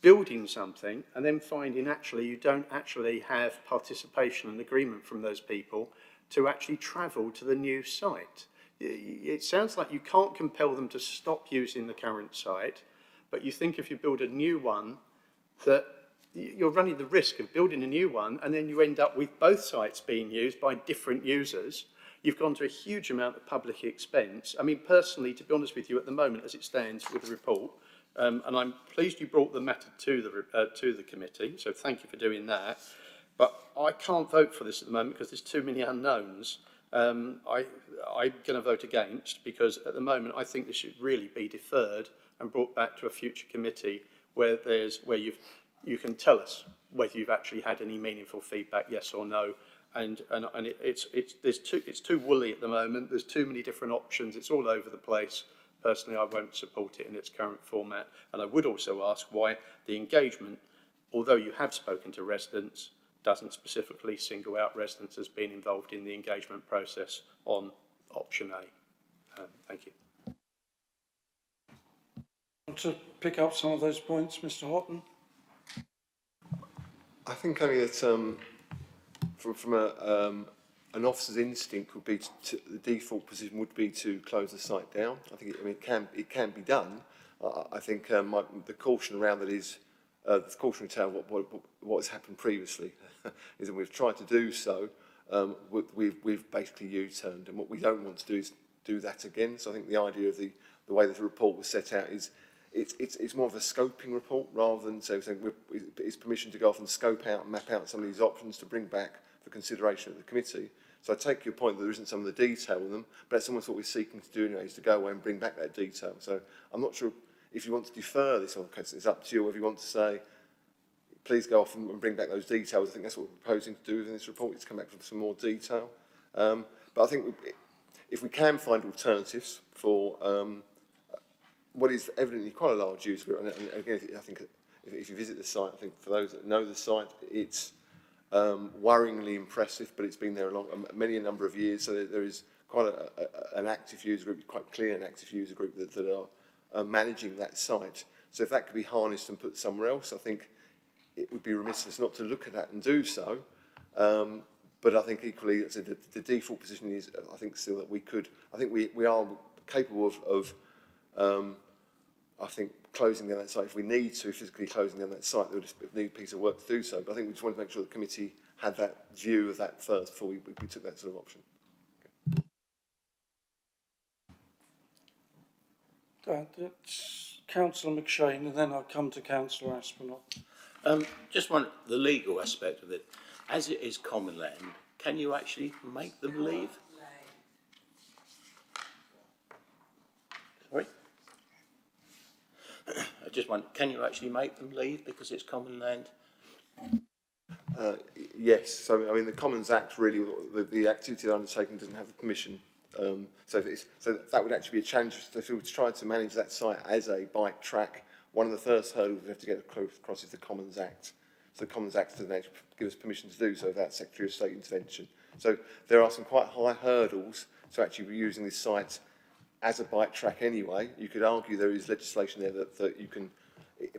building something and then finding actually you don't actually have participation and agreement from those people to actually travel to the new site. It sounds like you can't compel them to stop using the current site, but you think if you build a new one that you're running the risk of building a new one and then you end up with both sites being used by different users. You've gone to a huge amount of public expense. I mean, personally, to be honest with you, at the moment, as it stands with the report, and I'm pleased you brought the matter to the committee, so thank you for doing that. But I can't vote for this at the moment because there's too many unknowns. I'm going to vote against because at the moment I think this should really be deferred and brought back to a future committee where you can tell us whether you've actually had any meaningful feedback, yes or no. And it's too woolly at the moment. There's too many different options. It's all over the place. Personally, I won't support it in its current format. And I would also ask why the engagement, although you have spoken to residents, doesn't specifically single out residents as being involved in the engagement process on option A. Thank you.
Want to pick up some of those points, Mr. Houghton?
I think only that from an officer's instinct would be the default position would be to close the site down. I think it can be done. I think the caution around that is the cautionary tale what has happened previously is that we've tried to do so. We've basically U-turned, and what we don't want to do is do that again. So I think the idea of the way that the report was set out is it's more of a scoping report rather than saying it's permission to go off and scope out and map out some of these options to bring back for consideration of the committee. So I take your point that there isn't some of the detail in them, but that's almost what we're seeking to do anyway, is to go away and bring back that detail. So I'm not sure if you want to defer this on the case, it's up to you, or if you want to say, please go off and bring back those details. I think that's what we're proposing to do in this report, is come back with some more detail. But I think if we can find alternatives for what is evidently quite a large use, and again, I think if you visit the site, I think for those that know the site, it's worryingly impressive, but it's been there many a number of years, so there is an active user group, quite clear an active user group that are managing that site. So if that could be harnessed and put somewhere else, I think it would be remiss of us not to look at that and do so. But I think equally, the default position is, I think still that we could, I think we are capable of I think closing down that site if we need to, physically closing down that site. There would just need a piece of work to do so. But I think we just wanted to make sure the committee had that view of that first before we took that sort of option.
That's Councillor McShane, and then I'll come to Councillor Aspinall.
Just one, the legal aspect of it. As it is common land, can you actually make them leave? Sorry? I just wonder, can you actually make them leave because it's common land?
Yes. So, I mean, the Commons Act really, the activity they're undertaking doesn't have the permission. So that would actually be a challenge. If we were to try to manage that site as a bike track, one of the first hurdles we have to get across is the Commons Act. So the Commons Act doesn't actually give us permission to do so without Secretary of State intervention. So there are some quite high hurdles to actually be using this site as a bike track anyway. You could argue there is legislation there that you can,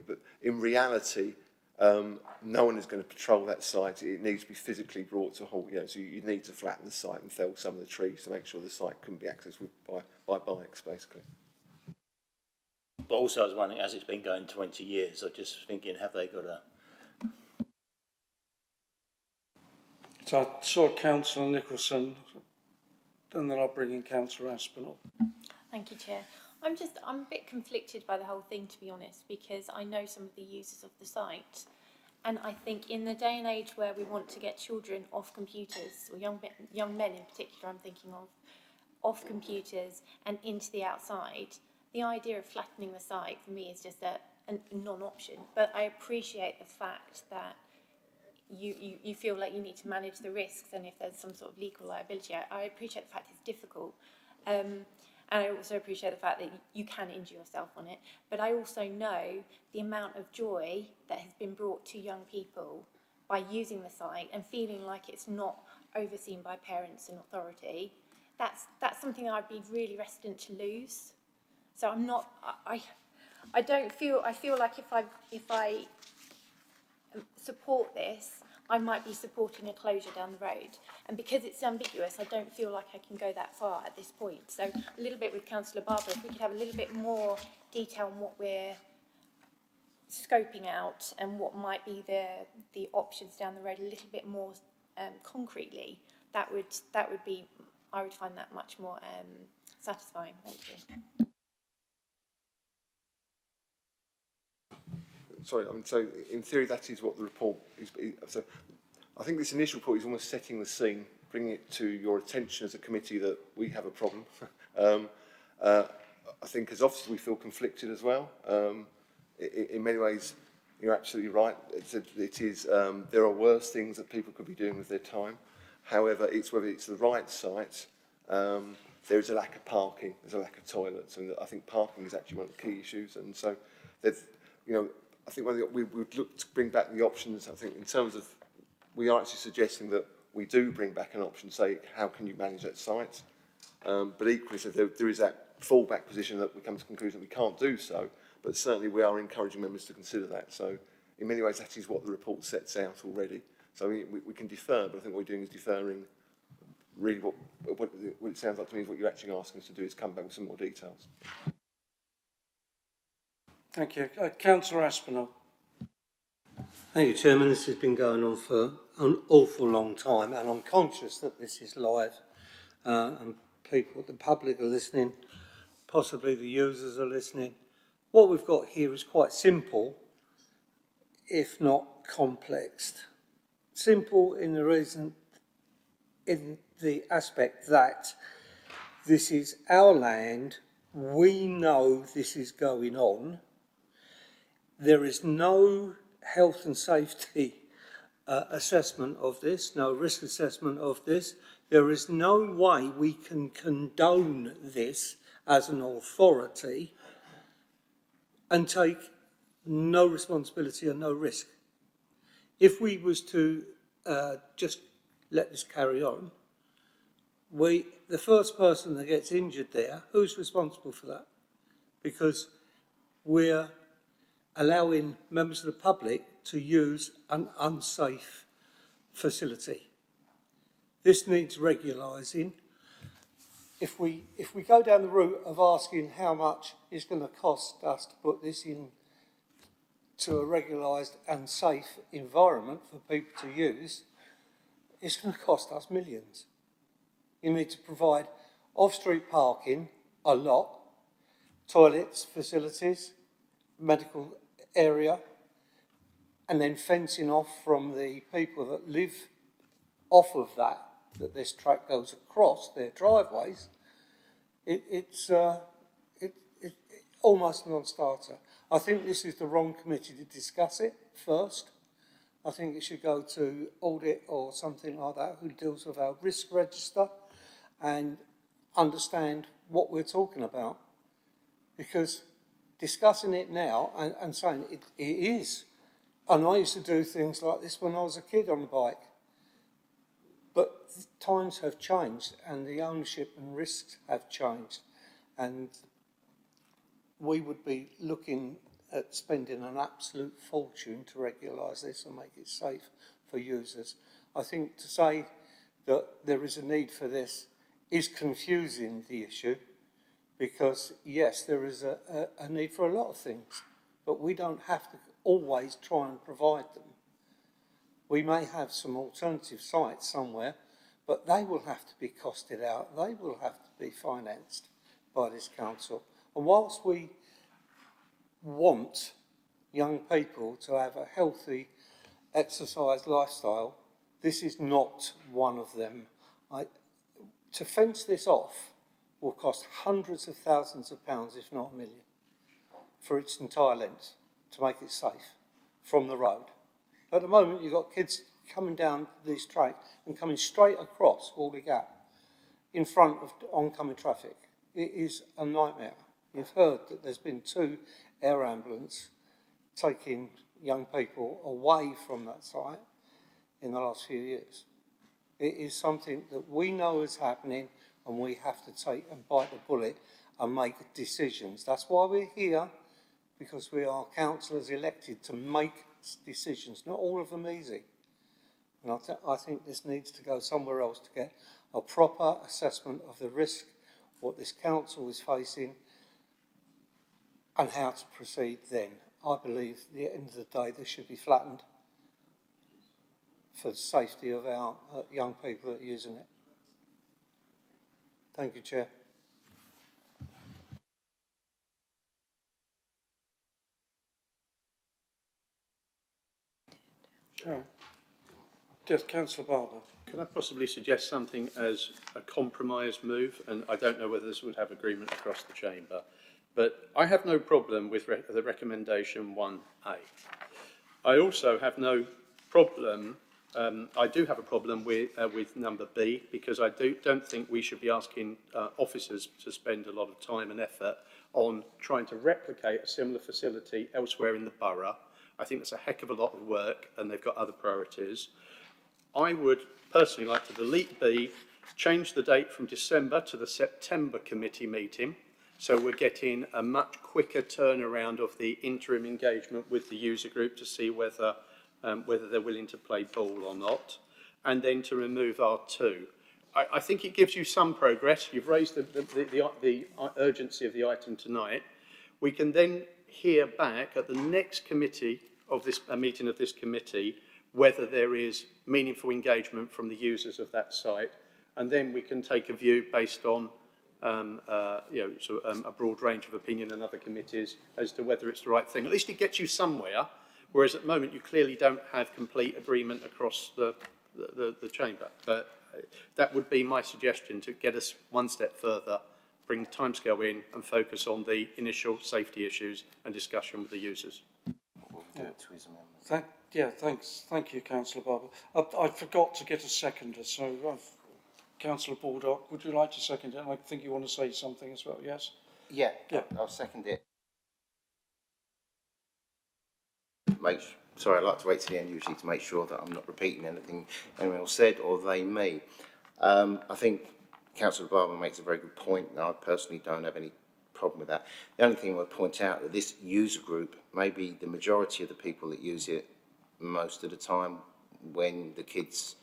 but in reality, no one is going to patrol that site. It needs to be physically brought to a halt. You know, so you need to flatten the site and fell some of the trees to make sure the site couldn't be accessed by bikes, basically.
But also I was wondering, as it's been going 20 years, I'm just thinking, have they got a...
So I saw Councillor Nicholson, and then I'll bring in Councillor Aspinall.
Thank you, Chair. I'm a bit conflicted by the whole thing, to be honest, because I know some of the users of the site. And I think in the day and age where we want to get children off computers, or young men in particular I'm thinking of, off computers and into the outside, the idea of flattening the site for me is just a non-option. But I appreciate the fact that you feel like you need to manage the risks, and if there's some sort of legal liability, I appreciate the fact it's difficult. And I also appreciate the fact that you can injure yourself on it. But I also know the amount of joy that has been brought to young people by using the site and feeling like it's not overseen by parents and authority. That's something I'd be really reticent to lose. So I'm not, I feel like if I support this, I might be supporting a closure down the road. And because it's ambiguous, I don't feel like I can go that far at this point. So a little bit with Councillor Barber, if we could have a little bit more detail on what we're scoping out and what might be the options down the road a little bit more concretely, that would be, I would find that much more satisfying. Thank you.
Sorry, so in theory that is what the report is. So I think this initial report is almost setting the scene, bringing it to your attention as a committee that we have a problem. I think as officers we feel conflicted as well. In many ways, you're absolutely right. It is, there are worse things that people could be doing with their time. However, it's whether it's the right site. There is a lack of parking. There's a lack of toilets, and I think parking is actually one of the key issues. And so, there's, you know, I think we would look to bring back the options. I think in terms of, we are actually suggesting that we do bring back an option, say, how can you manage that site? But equally, so there is that fallback position that we come to the conclusion that we can't do so, but certainly we are encouraging members to consider that. So in many ways, that is what the report sets out already. So we can defer, but I think what we're doing is deferring really what it sounds like to me is what you're actually asking us to do is come back with some more details.
Thank you. Councillor Aspinall.
Thank you, Chairman. This has been going on for an awful long time, and I'm conscious that this is live and people, the public are listening, possibly the users are listening. What we've got here is quite simple, if not complex. Simple in the reason, in the aspect that this is our land, we know this is going on. There is no health and safety assessment of this, no risk assessment of this. There is no way we can condone this as an authority and take no responsibility and no risk. If we was to just let this carry on, the first person that gets injured there, who's responsible for that? Because we're allowing members of the public to use an unsafe facility. This needs regularising. If we go down the route of asking how much it's going to cost us to put this in to a regularised and safe environment for people to use, it's going to cost us millions. You need to provide off-street parking, a lot, toilets, facilities, medical area, and then fencing off from the people that live off of that this track goes across their driveways. It's almost a non-starter. I think this is the wrong committee to discuss it first. I think it should go to audit or something like that who deals with our risk register and understand what we're talking about. Because discussing it now and saying it is, and I used to do things like this when I was a kid on the bike, but times have changed and the ownership and risks have changed, and we would be looking at spending an absolute fortune to regularise this and make it safe for users. I think to say that there is a need for this is confusing the issue, because yes, there is a need for a lot of things, but we don't have to always try and provide them. We may have some alternative sites somewhere, but they will have to be costed out. They will have to be financed by this council. And whilst we want young people to have a healthy exercise lifestyle, this is not one of them. To fence this off will cost hundreds of thousands of pounds, if not $1 million, for its entire length, to make it safe from the road. At the moment, you've got kids coming down this track and coming straight across Whalley Gap in front of oncoming traffic. It is a nightmare. You've heard that there's been 2 air ambulances taking young people away from that site in the last few years. It is something that we know is happening, and we have to take and bite the bullet and make decisions. That's why we're here, because we are councillors elected to make decisions, not all of them easy. And I think this needs to go somewhere else to get a proper assessment of the risk, what this council is facing, and how to proceed then. I believe at the end of the day this should be flattened for the safety of our young people that are using it. Thank you, Chair.
Sure. Yes, Councillor Barber.
Can I possibly suggest something as a compromise move? And I don't know whether this would have agreement across the chamber, but I have no problem with the recommendation 1A. I also have no problem, I do have a problem with number B, because I don't think we should be asking officers to spend a lot of time and effort on trying to replicate a similar facility elsewhere in the borough. I think that's a heck of a lot of work, and they've got other priorities. I would personally like to delete B, change the date from December to the September committee meeting, so we're getting a much quicker turnaround of the interim engagement with the user group to see whether they're willing to play ball or not, and then to remove R2. I think it gives you some progress. You've raised the urgency of the item tonight. We can then hear back at the next committee of this meeting of this committee whether there is meaningful engagement from the users of that site, and then we can take a view based on a broad range of opinion in other committees as to whether it's the right thing. At least it gets you somewhere, whereas at the moment you clearly don't have complete agreement across the chamber. But that would be my suggestion to get us one step further, bring timescale in and focus on the initial safety issues and discussion with the users.
Thank you, Councillor Barber. I forgot to get a seconder, so Councillor Baldock, would you like to second it? I think you want to say something as well, yes?
Yeah. I'll second it. Sorry, I like to wait till the end usually to make sure that I'm not repeating anything anyone else said or they me. I think Councillor Barber makes a very good point, and I personally don't have any problem with that. The only thing I would point out that this user group, maybe the majority of the people that use it most of the time when the kids,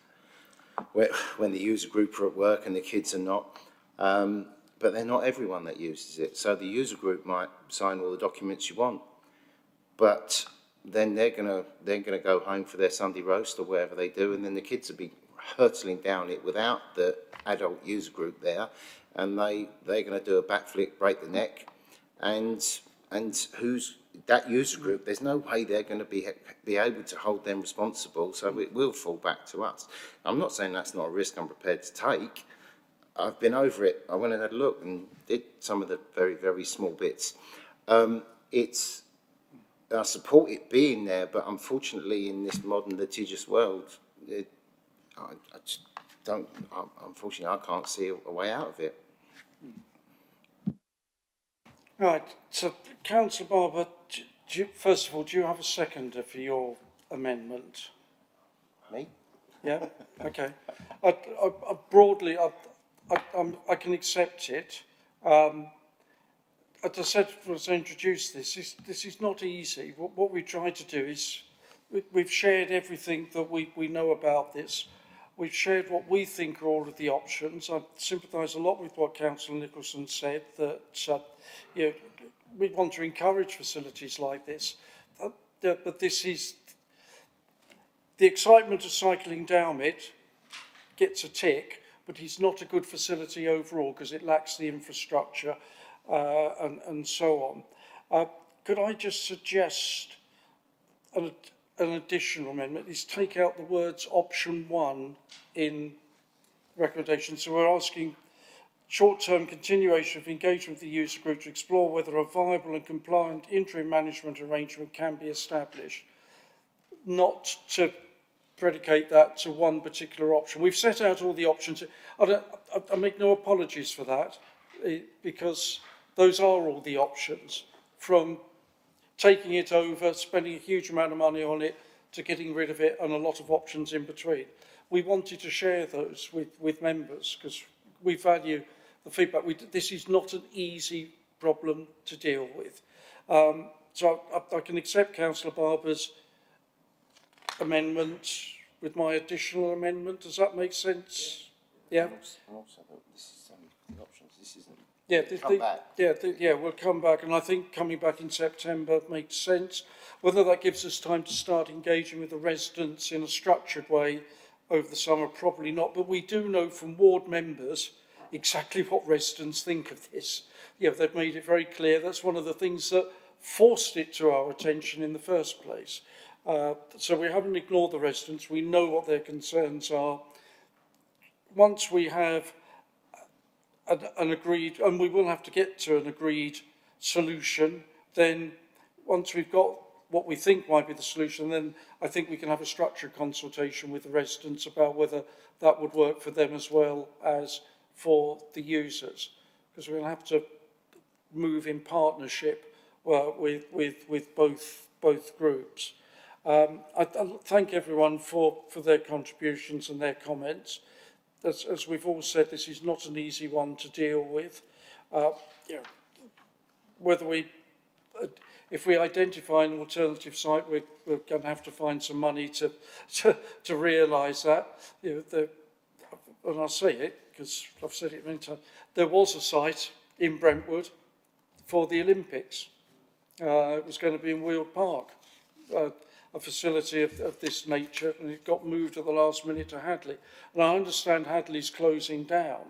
when the user group are at work and the kids are not, but they're not everyone that uses it. So the user group might sign all the documents you want, but then they're gonna go home for their Sunday roast or whatever they do, and then the kids will be hurtling down it without the adult user group there, and they're going to do a backflip, break the neck, and who's that user group? There's no way they're going to be able to hold them responsible, so it will fall back to us. I'm not saying that's not a risk I'm prepared to take. I've been over it. I went and had a look and did some of the very, very small bits. I support it being there, but unfortunately in this modern litigious world, I just don't, unfortunately, I can't see a way out of it.
Right, so Councillor Barber, first of all, do you have a seconder for your amendment?
Me?
Yeah, okay. I broadly, I can accept it. As I said as I introduced this is not easy. What we try to do is, we've shared everything that we know about this. We've shared what we think are all of the options. I sympathise a lot with what Councillor Nicholson said, that you know, we want to encourage facilities like this. But this is, the excitement of cycling down it gets a tick, but it's not a good facility overall because it lacks the infrastructure and so on. Could I just suggest an additional amendment is take out the words option 1 in recommendation. So we're asking short-term continuation of engagement with the user group to explore whether a viable and compliant interim management arrangement can be established, not to predicate that to one particular option. We've set out all the options. I make no apologies for that, because those are all the options, from taking it over, spending a huge amount of money on it, to getting rid of it, and a lot of options in between. We wanted to share those with members because we value the feedback. This is not an easy problem to deal with. So I can accept Councillor Barber's amendment with my additional amendment. Does that make sense? Yeah?
Also, this is the options. This isn't.
Yeah, we'll come back, and I think coming back in September makes sense. Whether that gives us time to start engaging with the residents in a structured way over the summer, probably not, but we do know from ward members exactly what residents think of this. Yeah, they've made it very clear. That's one of the things that forced it to our attention in the first place. So we haven't ignored the residents. We know what their concerns are. Once we have an agreed, and we will have to get to an agreed solution, then once we've got what we think might be the solution, then I think we can have a structured consultation with the residents about whether that would work for them as well as for the users, because we'll have to move in partnership with both groups. I thank everyone for their contributions and their comments. As we've all said, this is not an easy one to deal with. You know, whether if we identify an alternative site, we're going to have to find some money to realise that. You know, and I'll say it because I've said it many times. There was a site in Brentwood for the Olympics. It was going to be in Weald Park, a facility of this nature, and it got moved at the last minute to Hadley. And I understand Hadley's closing down.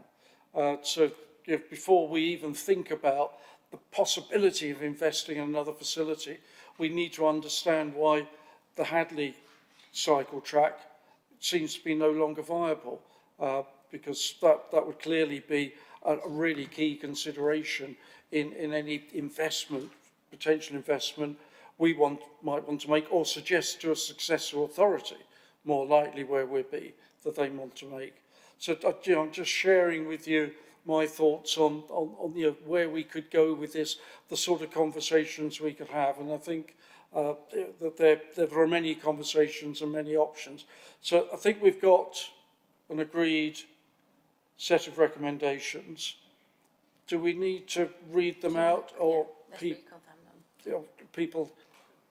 So before we even think about the possibility of investing in another facility, we need to understand why the Hadley cycle track seems to be no longer viable, because that would clearly be a really key consideration in any investment, potential investment we might want to make, or suggest to a successor authority, more likely where we'll be, that they want to make. So you know, I'm just sharing with you my thoughts on you know, where we could go with this, the sort of conversations we could have, and I think that there are many conversations and many options. So I think we've got an agreed set of recommendations. Do we need to read them out, or people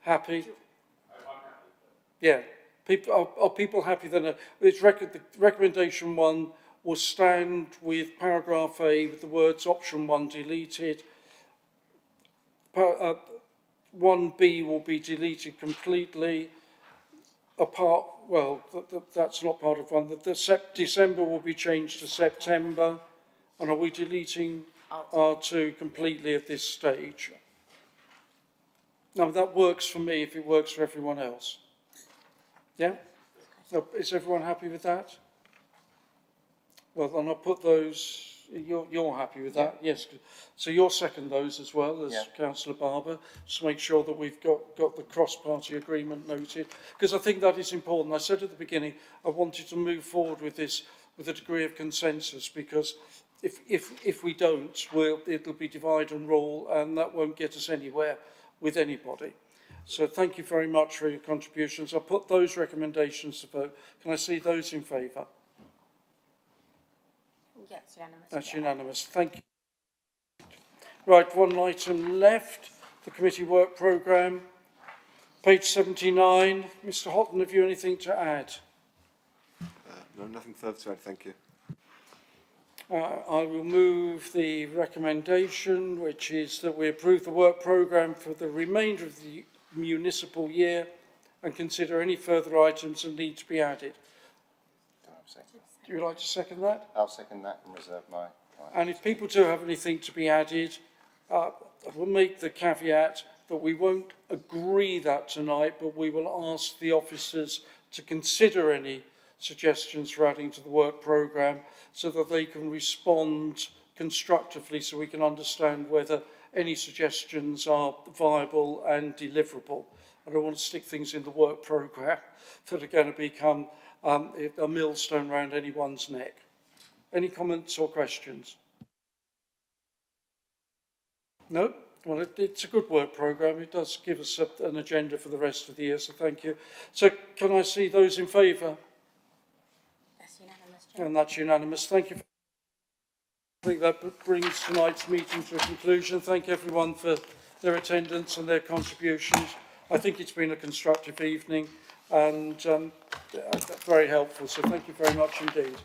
happy? Yeah, are people happy then? The recommendation 1 will stand with paragraph A with the words option 1 deleted. 1B will be deleted completely. That's not part of 1. December will be changed to September. And are we deleting R2 completely at this stage? Now, that works for me if it works for everyone else. Yeah? Is everyone happy with that? Well, then I'll put those, you're happy with that? Yes. So you'll second those as well as Councillor Barber, just to make sure that we've got the cross-party agreement noted, because I think that is important. I said at the beginning I wanted to move forward with this with a degree of consensus, because if we don't, it'll be divide and rule, and that won't get us anywhere with anybody. So thank you very much for your contributions. I'll put those recommendations to vote. Can I see those in favour?
Yes, unanimous.
That's unanimous. Thank you. Right, one item left, the committee work programme. Page 79. Mr Houghton, have you anything to add?
No, nothing further to add, thank you.
I will move the recommendation, which is that we approve the work programme for the remainder of the municipal year and consider any further items that need to be added. Do you like to second that?
I'll second that and reserve my.
And if people do have anything to be added, we'll make the caveat that we won't agree that tonight, but we will ask the officers to consider any suggestions for adding to the work programme so that they can respond constructively, so we can understand whether any suggestions are viable and deliverable. I don't want to stick things in the work programme that are going to become a millstone around anyone's neck. Any comments or questions? No? Well, it's a good work programme. It does give us an agenda for the rest of the year, so thank you. So can I see those in favour?
That's unanimous, Chair.
And that's unanimous. Thank you. I think that brings tonight's meeting to a conclusion. Thank everyone for their attendance and their contributions. I think it's been a constructive evening and very helpful, so thank you very much indeed.